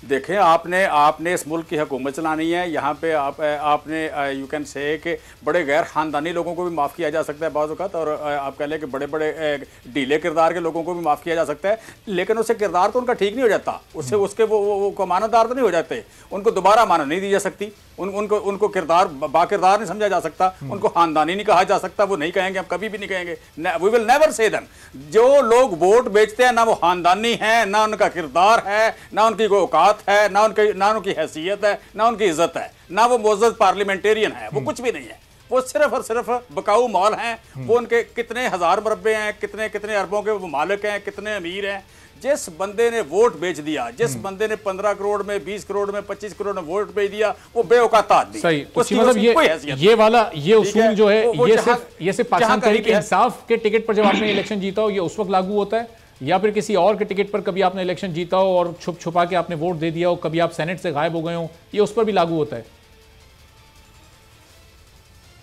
देखें, आपने इस मुल्क की हुकूमत चलानी है। यहाँ पे आपने यू कैन से कि बड़े गैर ख़ानदानी लोगों को भी माफ़ किया जा सकता है बाज़ औक़ात, और आप कह लें कि बड़े बड़े ढीले किरदार के लोगों को भी माफ़ किया जा सकता है, लेकिन उससे किरदार तो उनका ठीक नहीं हो जाता, उससे उसके वो अमानतदार तो नहीं हो जाते, उनको दोबारा अमानत नहीं दी जा सकती, उनको किरदार बाकिरदार नहीं समझा जा सकता, उनको ख़ानदानी नहीं कहा जा सकता। वो नहीं कहेंगे, हम कभी भी नहीं कहेंगे, we will never say them. जो लोग वोट बेचते हैं ना वो ख़ानदानी हैं, ना उनका किरदार है, ना उनकी कोई औकात है, ना उनकी हैसियत है, ना उनकी इज्जत है, ना वो मुअज़्ज़ज़ पार्लियामेंटेरियन है, वो कुछ भी नहीं है। वो सिर्फ और सिर्फ बकाऊ मॉल हैं। वो उनके कितने हज़ार मरबे हैं, कितने कितने अरबों के वो मालिक हैं, कितने अमीर हैं। जिस बंदे ने वोट बेच दिया, जिस बंदे ने 15 करोड़ में, 20 करोड़ में, 25 करोड़ में वोट बेच दिया, वो बेऔकात आदमी। सही, उसकी मतलब ये उसूल जो है, ये सिर्फ पाकिस्तान तहरीक इंसाफ के टिकट पर जब आपने इलेक्शन जीता हो, ये उस वक्त लागू होता है, या फिर किसी और के टिकट पर कभी आपने इलेक्शन जीता हो और छुप छुपा के आपने वोट दे दिया हो, कभी आप सेनेट से गायब हो गए हो, ये उस पर भी लागू होता है?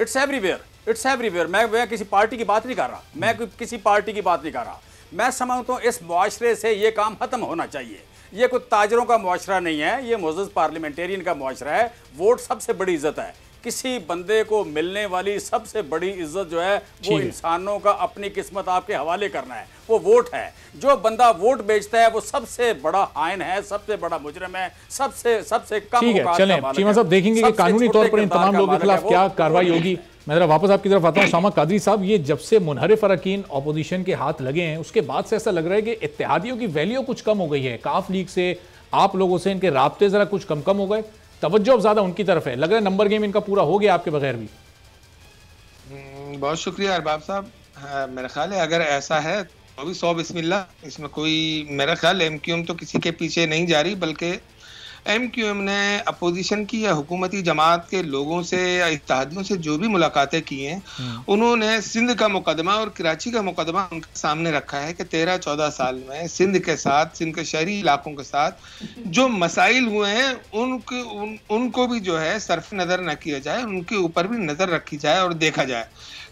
It's everywhere. मैं किसी पार्टी की बात नहीं कर रहा, मैं किसी पार्टी की बात नहीं कर रहा। मैं समझता हूँ इस मुआशरे से ये काम खत्म होना चाहिए। ये कोई ताजरों का मुआशरा नहीं है, ये मुअज़्ज़ज़ पार्लियामेंटेरियन का मुआशरा है। वोट सबसे बड़ी इज्जत है। किसी बंदे को मिलने वाली सबसे बड़ी इज्जत जो है वो इंसानों का अपनी किस्मत आपके हवाले करना है, वो वोट है। जो बंदा वोट बेचता है वो सबसे बड़ा आयन है, सबसे बड़ा मुजरिम है, सबसे कम। ठीक है, चलें चीमा साहब, देखेंगे कि कानूनी तौर पर इन तमाम लोगों के खिलाफ क्या कार्रवाई होगी। मैं जरा वापस आपकी तरफ आता हूँ। सामा कादरी साहब, ये जब से मुनहरिफ अरकान अपोजिशन के हाथ लगे हैं, उसके बाद से ऐसा लग रहा है कि इत्तेहादियों की वैल्यू कुछ कम हो गई है। काफ लीग से, आप लोगों से इनके राब्ते जरा कुछ कम हो गए, तवज्जो अब ज्यादा उनकी तरफ है। लग रहा है नंबर गेम इनका पूरा हो गया आपके बगैर भी। बहुत शुक्रिया अरबाब साहब। मेरा ख्याल है अगर ऐसा है तो भी 100 बिस्मिल्लाह। इसमें कोई, मेरा ख्याल एमक्यूएम तो किसी के पीछे नहीं जा रही, बल्कि एमक्यूएम ने अपोजिशन की या हुकूमती जमात के लोगों से या इत्तेहादियों से जो भी मुलाकातें की हैं, उन्होंने सिंध का मुकदमा और कराची का मुकदमा उनके सामने रखा है कि 13-14 साल में सिंध के साथ, सिंध के शहरी इलाकों के साथ जो मसाइल हुए हैं उनको भी जो है सरफ नज़र न किया जाए, उनके ऊपर भी नज़र रखी जाए और देखा जाए।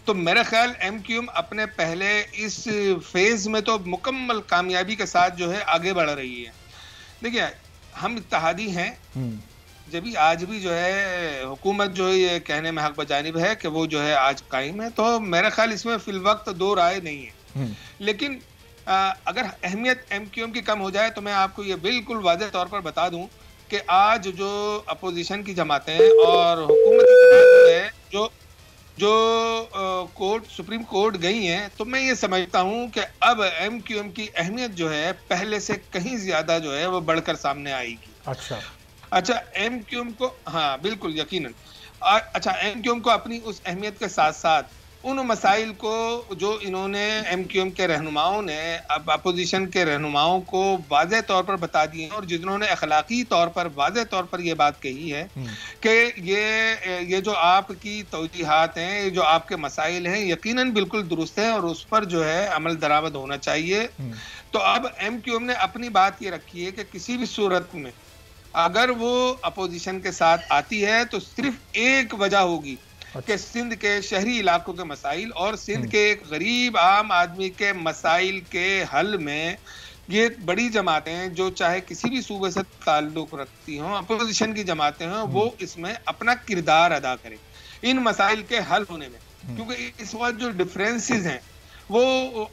तो मेरा ख्याल एमक्यूएम अपने पहले इस फेज में तो मुकम्मल कामयाबी के साथ जो है आगे बढ़ रही है। देखिए, हम इत्तेहादी हैं, जब भी आज भी जो है हुकूमत जो है ये कहने में हक बजानिब है कि वो जो है आज कायम है, तो मेरा ख्याल इसमें फिल वक्त दो राय नहीं है। लेकिन अगर अहमियत एमक्यूएम की कम हो जाए तो मैं आपको ये बिल्कुल वाज़ेह तौर पर बता दूं कि आज जो अपोजिशन की जमातें और हुकूमती जमात है जो कोर्ट, सुप्रीम कोर्ट गई हैं, तो मैं ये समझता हूँ कि अब एमक्यूएम की अहमियत जो है पहले से कहीं ज्यादा जो है वो बढ़कर सामने आएगी। अच्छा, एमक्यूएम को, हाँ बिल्कुल यकीनन। अच्छा, MQM को अपनी उस अहमियत के साथ साथ उन मसाइल को जो इन्होंने MQM के रहनुमाओं ने अब अपोजिशन के रहनुमाओं को वाज़ेह तौर पर बता दिए हैं, और जिन्होंने अखलाकी तौर पर वाज़ेह तौर पर ये बात कही है कि ये जो आपकी तौजीहात हैं, ये जो आपके मसाइल हैं, यकीनन बिल्कुल दुरुस्त है और उस पर जो है अमल दरामद होना चाहिए। तो अब MQM ने अपनी बात ये रखी है कि किसी भी सूरत में अगर वो अपोजिशन के साथ आती है तो सिर्फ एक वजह होगी कि सिंध के शहरी इलाकों के मसाइल और सिंध के एक गरीब आम आदमी के मसाइल के हल में ये बड़ी जमातें जो चाहे किसी भी सूबे से ताल्लुक रखती हों, अपोजिशन की जमातें हों, वो इसमें अपना किरदार अदा करें इन मसाइल के हल होने में। क्योंकि इस वक्त जो डिफरेंसेस हैं वो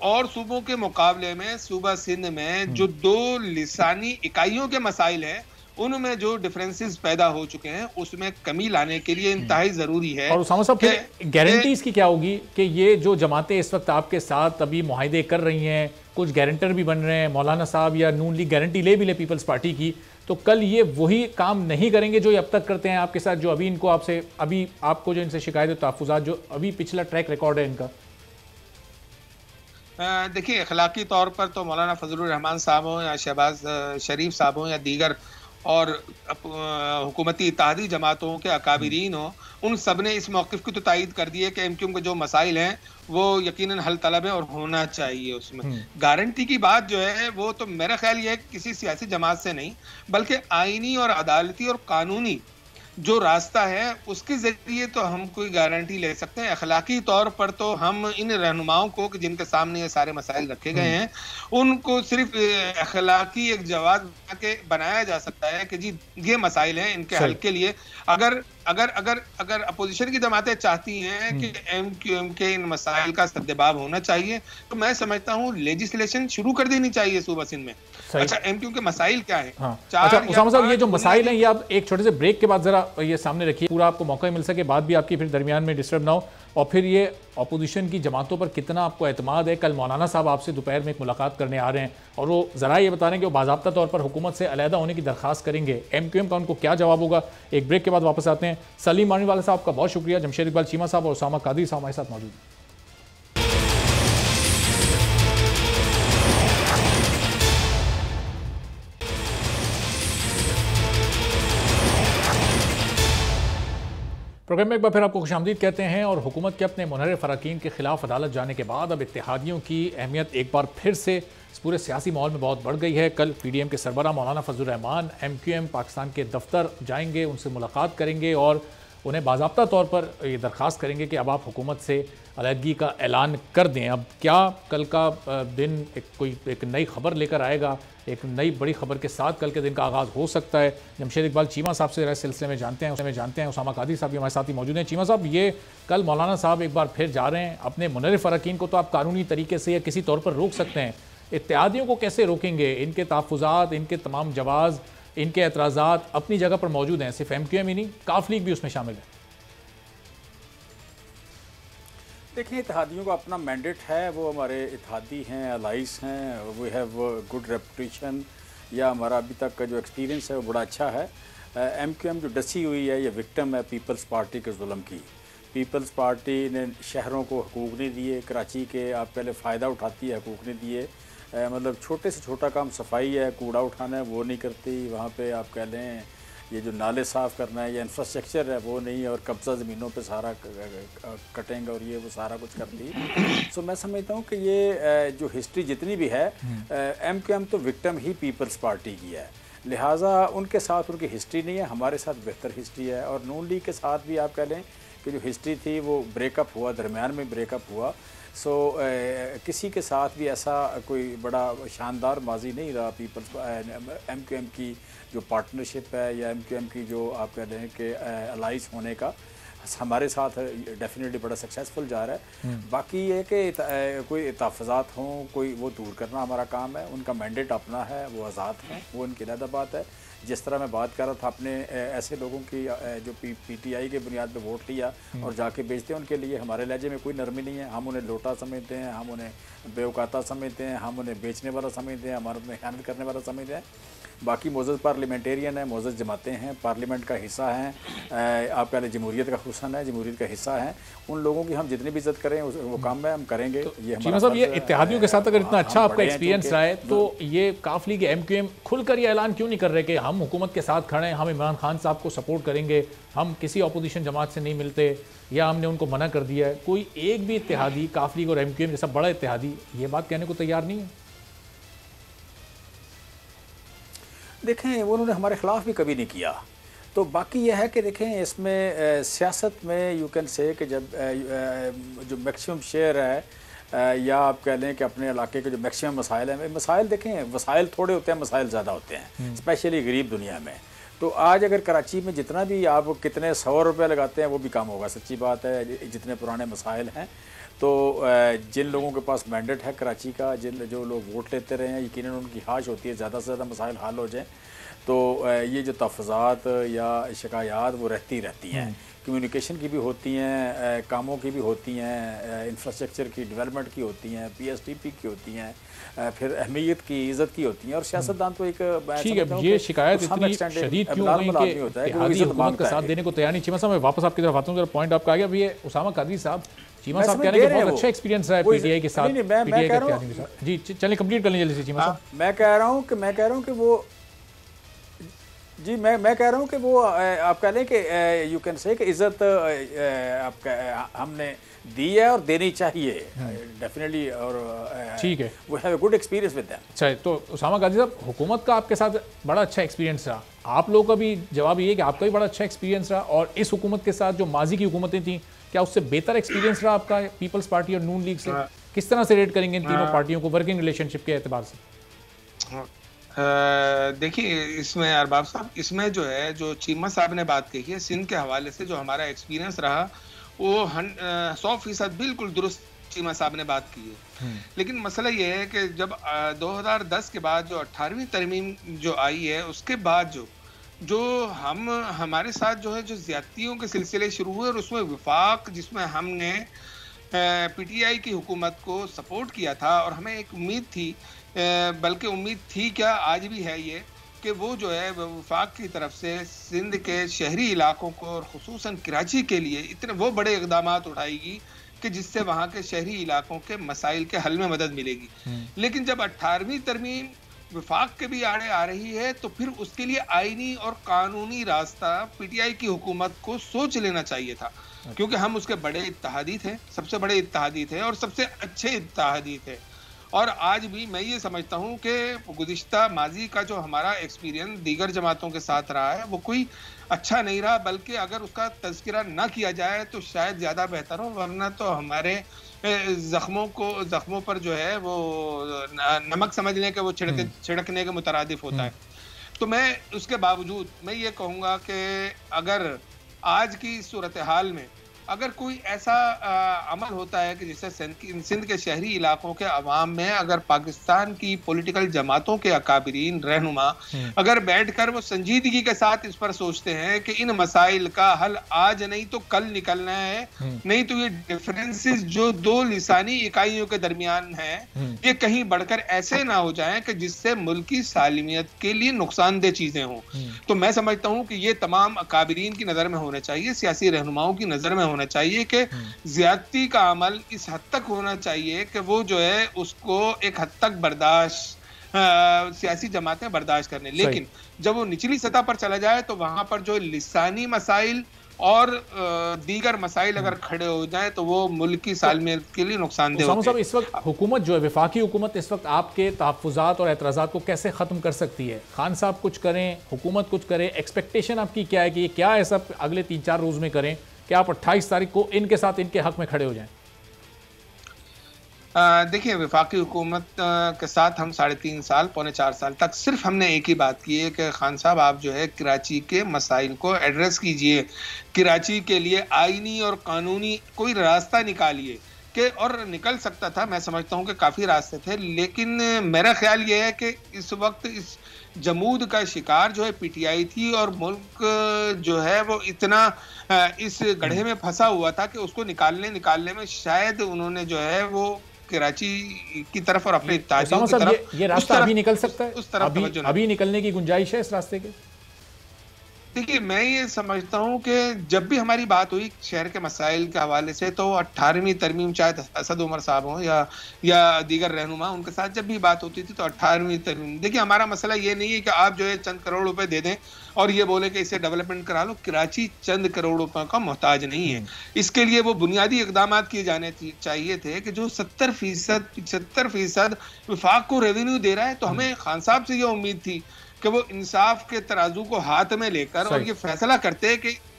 और सूबों के मुकाबले में सूबा सिंध में जो 2 लिसानी इकाइयों के मसाइल हैं उनमें जो डिफरेंसेस पैदा हो चुके हैं उसमें कमी लाने के लिए इंतहाई जरूरी है। और उसामा साहब फिर गारंटीज की क्या होगी कि ये जो जमातें इस वक्त आपके साथ अभी मुआहदे कर रही हैं, कुछ गारंटर भी बन रहे हैं, मौलाना साहब या नून लीग गारंटी ले भी ले पीपल्स पार्टी की, तो कल ये वही काम नहीं करेंगे जो ये अब तक करते हैं आपके साथ, जो अभी इनको आपसे अभी आपको जो इनसे शिकायत तहफ़्फ़ुज़ात जो अभी पिछला ट्रैक रिकॉर्ड है इनका? देखिए, अखलाकी तौर पर तो मौलाना फजलुर रहमान साहब हों या शहबाज शरीफ साहब हों या दीगर और हुकूमती इत्तेहादी जमातों के अकाबिरीन हों, उन सब ने इस मौक़िफ़ की तो तायद कर दी है कि MQM के जो मसाइल हैं वो यकीनन हल तलब है और होना चाहिए। उसमें गारंटी की बात जो है वो तो मेरा ख्याल ये है कि किसी सियासी जमात से नहीं बल्कि आईनी और अदालती और कानूनी जो रास्ता है उसके जरिए तो हम कोई गारंटी ले सकते हैं। अखलाकी तौर पर तो हम इन रहनुमाओं को कि जिनके सामने ये सारे मसाइल रखे गए हैं उनको सिर्फ अखलाकी एक जवाब के बनाया जा सकता है कि जी ये मसाइल हैं, इनके हल के लिए अगर अगर अगर अगर अपोजिशन की जमातें चाहती हैं कि MQM के इन मसाइल का सद्देबाब होना चाहिए तो मैं समझता हूँ लेजिस्लेशन शुरू कर देनी चाहिए सूबा सिंध में। अच्छा, MQM के मसाइल क्या है? हाँ। अच्छा उसामा साहब, ये जो मसाइल हैं ये आप एक छोटे से ब्रेक के बाद जरा ये सामने रखिए, पूरा आपको मौका मिल सके, बात भी आपकी फिर दरमियान में डिस्टर्ब ना हो, और फिर ये अपोजिशन की जमातों पर कितना आपको एतमाद है। कल मौलाना साहब आपसे दोपहर में एक मुलाकात करने आ रहे हैं और वो ज़रा ये बता रहे हैं कि वो बाज़ाब्ता तौर पर हुकूमत से अलहदा होने की दरख्वास्त करेंगे। MQM का उनको क्या जवाब होगा? एक ब्रेक के बाद वापस आते हैं। सलीम मानी वाला साहब का बहुत शुक्रिया, जमशेद इकबाल चीमा साहब और उसामा कादरी साहब हमारे साथ मौजूद हैं। प्रोग्राम में एक बार फिर आपको खुशामदीद कहते हैं। और हुकूमत के अपने मुनहरिफ अरकान के खिलाफ अदालत जाने के बाद अब इत्तेहादियों की अहमियत एक बार फिर से इस पूरे सियासी माहौल में बहुत बढ़ गई है। कल PDM के सरबराह मौलाना फजलुर रहमान MQM पाकिस्तान के दफ्तर जाएंगे, उनसे मुलाकात करेंगे और उन्हें बाज़ाब्ता तौर पर ये दरख्वास्त करेंगे कि अब आप हुकूमत से अलहदगी का ऐलान कर दें। अब क्या कल का दिन एक नई खबर लेकर आएगा, एक नई बड़ी खबर के साथ कल के दिन का आगाज़ हो सकता है। जमशेद इकबाल चीमा साहब से इस सिलसिले में जानते हैं। उसामा कादरी साहब भी हमारे साथ ही मौजूद हैं। चीमा साहब, ये कल मौलाना साहब एक बार फिर जा रहे हैं, अपने मुनहरिफ अरकान को तो आप कानूनी तरीके से या किसी तौर पर रोक सकते हैं, इत्तेहादियों को कैसे रोकेंगे? इनके तहफ़्फ़ुज़ात, इनके तमाम जवाज़, इनके एतराज़ात अपनी जगह पर मौजूद हैं, सिर्फ MQM ही नहीं, काफ लीग भी उसमें शामिल है। देखिए, इत्तेहादियों का अपना मैंडेट है, वो हमारे इत्तेहादी हैं, अलाइस हैं, वी हैव गुड रेपुटेशन, या हमारा अभी तक का जो एक्सपीरियंस है वो बड़ा अच्छा है। MQM जो डसी हुई है ये विक्टिम है पीपल्स पार्टी के जुल्म की। पीपल्स पार्टी ने शहरों को हकूक़ नहीं दिए, कराची के आप पहले फ़ायदा उठाती है, हकूक़ नहीं दिए। मतलब छोटे से छोटा काम सफाई है, कूड़ा उठाना है वो नहीं करती, वहाँ पे आप कह लें ये जो नाले साफ़ करना है या इंफ्रास्ट्रक्चर है वो नहीं, और कब्ज़ा ज़मीनों पे सारा कटेंगे और ये वो सारा कुछ करती। सो मैं समझता हूँ कि ये जो हिस्ट्री जितनी भी है MQM तो विक्टिम ही पीपल्स पार्टी की है, लिहाजा उनके साथ उनकी हिस्ट्री नहीं है, हमारे साथ बेहतर हिस्ट्री है। और नून लीग के साथ भी आप कह लें कि जो हिस्ट्री थी वो ब्रेकअप हुआ, दरमियान में ब्रेकअप हुआ। सो किसी के साथ भी ऐसा कोई बड़ा शानदार माजी नहीं रहा। पीपल्स MQM की जो पार्टनरशिप है या MQM की जो आप कह रहे हैं कि अलाइस होने का हमारे साथ डेफिनेटली बड़ा सक्सेसफुल जा रहा है। बाकी ये कि कोई तहफ़्फ़ुज़ात हों, कोई वो दूर करना हमारा काम है, उनका मैंडेट अपना है, वो आज़ाद हैं, वो उनकी अलग बात है। जिस तरह मैं बात कर रहा था, अपने ऐसे लोगों की जो PTI के बुनियाद पर वोट लिया और जाके बेचते हैं, उनके लिए हमारे लहजे में कोई नरमी नहीं है। हम उन्हें लोटा समझते हैं, हम उन्हें बेवकाता समझते हैं, हम उन्हें बेचने वाला समझते हैं, हमारे में खयानत करने वाला समझते हैं। बाकी मोअज़्ज़ज़ पार्लियामेंटेरियन है, मोअज़्ज़ज़ जमातें हैं, पार्लियामेंट का हिस्सा हैं, आप कह लें जमहूरियत का हुस्न है, जमहूरियत का हिस्सा है। उन लोगों की हम जितनी भी इज्जत करें वो काम है, हम करेंगे। तो ये चीमा साहब, ये इत्तेहादियों के साथ अगर इतना अच्छा आपका एक्सपीरियंस रहा है, तो ये काफ लीग MQM खुलकर ये ऐलान क्यों नहीं कर रहे कि हम हुकूमत के साथ खड़े हैं, हम इमरान खान साहब को सपोर्ट करेंगे, हम किसी अपोजिशन जमात से नहीं मिलते, या हमने उनको मना कर दिया है? कोई एक भी इत्तेहादी काफ लीग और MQM जैसा बड़ा इत्तेहादी ये बात कहने को तैयार नहीं है? देखें, उन्होंने हमारे ख़िलाफ़ भी कभी नहीं किया। तो बाकी यह है कि देखें, इसमें सियासत में यू कैन से कि जब जो मैक्सिमम शेयर है, या आप कह लें कि अपने इलाके के जो मैक्सिमम मसाइल हैं, मसाइल देखें, वसाइल थोड़े होते हैं, मसाइल ज़्यादा होते हैं, स्पेशली गरीब दुनिया में। तो आज अगर कराची में जितना भी आप कितने 100 रुपये लगाते हैं वो भी कम होगा। सच्ची बात है, जितने पुराने मसाइल हैं। तो जिन लोगों के पास मैंडेट है कराची का, जो लोग वोट लेते रहे हैं, यकीनन उनकी ख्वाहिश होती है ज़्यादा से ज़्यादा मसाइल हल हो जाएँ। तो ये जो तफ़ज़ात या शिकायत वो रहती हैं, कम्युनिकेशन की भी होती हैं, कामों की भी होती हैं, इंफ्रास्ट्रक्चर की, डेवलपमेंट की होती हैं, PSTP की होती हैं, फिर अहमियत की, इज़्ज़त की होती हैं। और सियासतदान तो एक ठीक है, ये शिकायत इतनी शदीद क्यों हो गई कि इत्तेहादी हुकूमत का साथ देने को तैयार नहीं? चीमा साहब, मैं वापस आपकी तरफ आता हूँ, जरा पॉइंट आपका आ गया। अभी ये उसामा कादरी साहब, चीमा साहब कह रहे हैं कि बहुत अच्छा एक्सपीरियंस रहा है PTI के साथ, PTI के इत्तेहादी के साथ। जी चलिए, कंप्लीट कर लें जल्दी से चीमा साहब। मैं कह रहा हूँ कि वो जी मैं कह रहा हूँ कि वो आप कह लें कि यू कैन से कि इज़्ज़त हमने दी है और देनी चाहिए डेफिनेटली। और ठीक है, we have a good experience with them. अच्छा, तो उसामा कादरी साहब, हुकूमत का आपके साथ बड़ा अच्छा एक्सपीरियंस रहा, आप लोगों का भी जवाब ये है कि आपका भी बड़ा अच्छा एक्सपीरियंस रहा, और इस हुकूमत के साथ जो माजी की हुकूमतें थी, क्या उससे बेहतर एक्सपीरियंस रहा आपका पीपल्स पार्टी और नून लीग से? किस तरह से रेट करेंगे इन तीनों पार्टियों को वर्किंग रिलेशनशिप के एतबार से? देखिए, इसमें अरबाब साहब, इसमें जो है, जो चीमा साहब ने बात कही है सिंध के हवाले से, जो हमारा एक्सपीरियंस रहा वो 100% बिल्कुल दुरुस्त चीमा साहब ने बात की है। लेकिन मसला ये है कि जब 2010 के बाद जो 18वीं तरमीम जो आई है, उसके बाद जो हमारे साथ जो है जो ज्यादतियों के सिलसिले शुरू हुए, और उसमें विफाक, जिसमें हमने PTI की हुकूमत को सपोर्ट किया था, और हमें एक उम्मीद थी, बल्कि उम्मीद थी क्या, आज भी है ये, कि वो जो है वफाक की तरफ से सिंध के शहरी इलाकों को और खुसूसन कराची के लिए इतने वो बड़े इक़दाम उठाएगी कि जिससे वहाँ के शहरी इलाकों के मसाइल के हल में मदद मिलेगी। लेकिन जब 18वीं तरमीम वफाक के भी आड़े आ रही है, तो फिर उसके लिए आईनी और कानूनी रास्ता PTI की हुकूमत को सोच लेना चाहिए था, क्योंकि हम उसके बड़े इत्तेहादी थे, सबसे बड़े इत्तेहादी थे और सबसे अच्छे इत्तेहादी थे। और आज भी मैं ये समझता हूँ कि गुज़िश्ता माजी का जो हमारा एक्सपीरियंस दीगर जमातों के साथ रहा है, वो कोई अच्छा नहीं रहा, बल्कि अगर उसका तज़किरा ना किया जाए तो शायद ज़्यादा बेहतर हो, वरना तो हमारे ज़ख्मों पर जो है वो नमक समझने के वो छिड़कने के मुतरादिफ होता है। तो मैं उसके बावजूद मैं ये कहूँगा कि अगर आज की सूरत हाल में अगर कोई ऐसा अमल होता है कि जिससे सिंध के शहरी इलाकों के अवाम में अगर पाकिस्तान की पॉलिटिकल जमातों के अकाबिरीन रहनुमा अगर बैठकर वो संजीदगी के साथ इस पर सोचते हैं कि इन मसाइल का हल आज नहीं तो कल निकलना है, नहीं तो ये डिफरेंसेस जो दो लिसानी इकाइयों के दरमियान है ये कहीं बढ़कर ऐसे ना हो जाएं कि जिससे मुल्क की सालिमियत के लिए नुकसानदेह चीजें हों। तो मैं समझता हूं कि ये तमाम अकाबिरीन की नजर में होना चाहिए, सियासी रहनुमाओं की नजर में होना चाहिए कि ज्यादती का अमल इस हद तक होना चाहिए कि वो जो है उसको एक हद तक बर्दाश्त सियासी जमातें बर्दाश्त करने, लेकिन जब वो निचली सतह पर चला जाए तो वहां पर जो लिसानी मसाइल और दीगर मसाइल अगर खड़े हो जाए तो वो मुल्क की सालमियत के लिए नुकसानदेह होते हैं। इस वक्त हुकूमत जो है, वफाकी हुकूमत इस वक्त आपके तहफ़्फ़ुज़ात और एतराज़ात को कैसे ख़त्म कर सकती है? खान साहब कुछ करें, हुकूमत कुछ करे, एक्सपेक्टेशन आपकी क्या है कि ये क्या ऐसा अगले 3-4 रोज़ में करें कि आप 28 तारीख को इनके साथ इनके हक में खड़े हो जाएं? देखिए, वफाकी हुकूमत के साथ हम 3.5 साल, पौने 4 साल तक सिर्फ हमने एक ही बात की है कि खान साहब आप जो है कराची के मसाइल को एड्रेस कीजिए, कराची के लिए आईनी और कानूनी कोई रास्ता निकालिए के और निकल सकता था। मैं समझता हूं कि काफी रास्ते थे, लेकिन मेरा ख्याल ये है कि इस वक्त इस जमूद का शिकार जो है पीटीआई थी और मुल्क जो है वो इतना इस गड्ढे में फंसा हुआ था कि उसको निकालने में शायद उन्होंने जो है वो कराची की तरफ और अपने इत्तेहादियों की तरफ ये रास्ता अभी निकल सकता है, उस तरफ अभी निकलने की गुंजाइश है इस रास्ते के। देखिए, मैं ये समझता हूँ कि जब भी हमारी बात हुई शहर के मसाइल के हवाले से, तो 18वीं तरमीम, चाहे असद उमर साहब हों या दीगर रहनुमा, उनके साथ जब भी बात होती थी तो 18वीं तरमीम। देखिए, हमारा मसला ये नहीं है कि आप जो है चंद करोड़ रुपए दे दें और ये बोले कि इसे डेवलपमेंट करा लो। कराची चंद करोड़ रुपए का मोहताज नहीं है। इसके लिए वो बुनियादी इकदाम किए जाने चाहिए थे कि जो 70% विफाक को रेवेन्यू दे रहा है, तो हमें खान साहब से ये उम्मीद थी कि वो इंसाफ के तराजू को हाथ में लेकर और ये फैसला करते हैं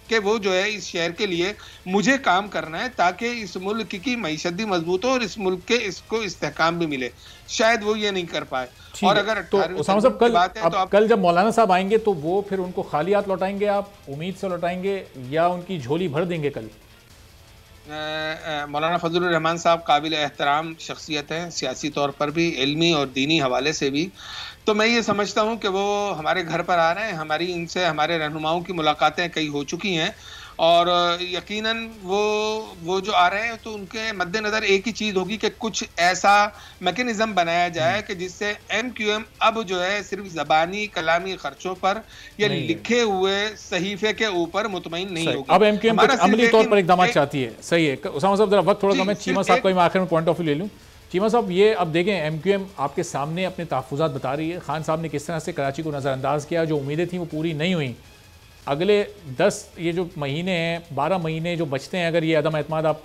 कि वो जो है इस शहर के लिए मुझे काम करना है ताकि इस मुल्क की मईशत भी मजबूत हो और इस मुल्क के इसको इस्तेहकाम भी मिले। शायद वो ये नहीं कर पाए। और अगर तो उसामा साहब कल जब मौलाना साहब आएंगे तो वो फिर उनको खाली हाथ लौटाएंगे, आप उम्मीद से लौटाएंगे या उनकी झोली भर देंगे कल? मौलाना फजलुर रहमान साहब काबिल एहतराम शख्सियत हैं, सियासी तौर पर भी, इल्मी और दीनी हवाले से भी। तो मैं ये समझता हूँ कि वो हमारे घर पर आ रहे हैं। हमारी इनसे हमारे रहनुमाओं की मुलाकातें कई हो चुकी हैं और यकीनन वो जो आ रहे हैं तो उनके मद्देनज़र एक ही चीज़ होगी कि कुछ ऐसा मैकेनिज्म बनाया जाए कि जिससे MQM अब जो है सिर्फ ज़बानी कलामी खर्चों पर या लिखे हुए सहीफे के ऊपर मुतमईन नहीं होगी। अब MQM कुछ अमली तौर पर इक़दाम चाहती है। सही है उसामा साहब, जरा वक्त थोड़ा कम है, चीमा साहब का मैं आखिर में पॉइंट ऑफ व्यू ले लूँ। चीमा साहब, ये अब देखें MQM आपके सामने अपने तहफ़्फ़ुज़ात बता रही है। खान साहब ने किस तरह से कराची को नज़रअंदाज किया, जो उम्मीदें थी वो पूरी नहीं हुई। अगले 10 ये जो महीने हैं, 12 महीने जो बचते हैं, अगर ये अदम एतमाद आप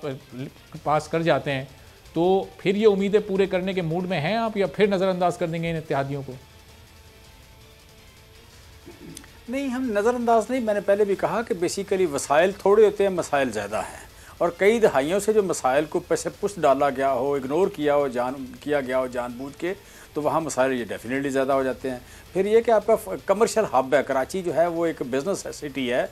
पास कर जाते हैं तो फिर ये उम्मीदें पूरे करने के मूड में हैं आप, या फिर नज़रअंदाज कर देंगे इन इत्तेहादियों को? नहीं, हम नज़रअंदाज नहीं। मैंने पहले भी कहा कि बेसिकली वसाइल थोड़े होते हैं, मसाइल ज़्यादा हैं और कई दहाइयों से जो मसाइल को पैसे पुश डाला गया हो, इग्नोर किया गया हो जानबूझ के, तो वहाँ मसाइल ये डेफिनेटली ज़्यादा हो जाते हैं। फिर ये कि आपका कमर्शियल हब है कराची, जो है वो एक बिज़नेस सिटी है,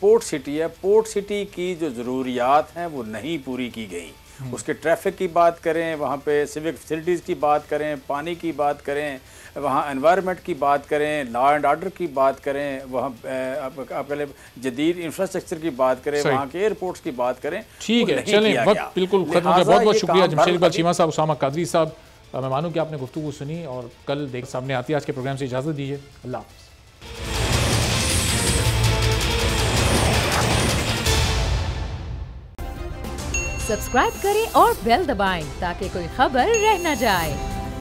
पोर्ट सिटी है। पोर्ट सिटी की जो ज़रूरियात हैं वो नहीं पूरी की गई। उसके ट्रैफिक की बात करें, वहाँ पे सिविक फैसिलिटीज़ की बात करें, पानी की बात करें, वहाँ एनवायरनमेंट की बात करें, लॉ एंड ऑर्डर की बात करें, वहाँ पहले जदीद इंफ्रास्ट्रक्चर की बात करें, वहाँ के एयरपोर्ट्स की बात करें। ठीक है, चलें, वक्त बिल्कुल खत्म हो गया। बहुत बहुत शुक्रिया जमशेद इकबाल चीमा साहब, उसामा कादरी साहब। मैं मानूँ कि आपने गुफ्तगू सुनी और कल देख सामने आती है। आज के प्रोग्राम से इजाज़त दीजिए। अल्लाह हाफ़िज़। सब्सक्राइब करें और बेल दबाएं ताकि कोई खबर रह न जाए।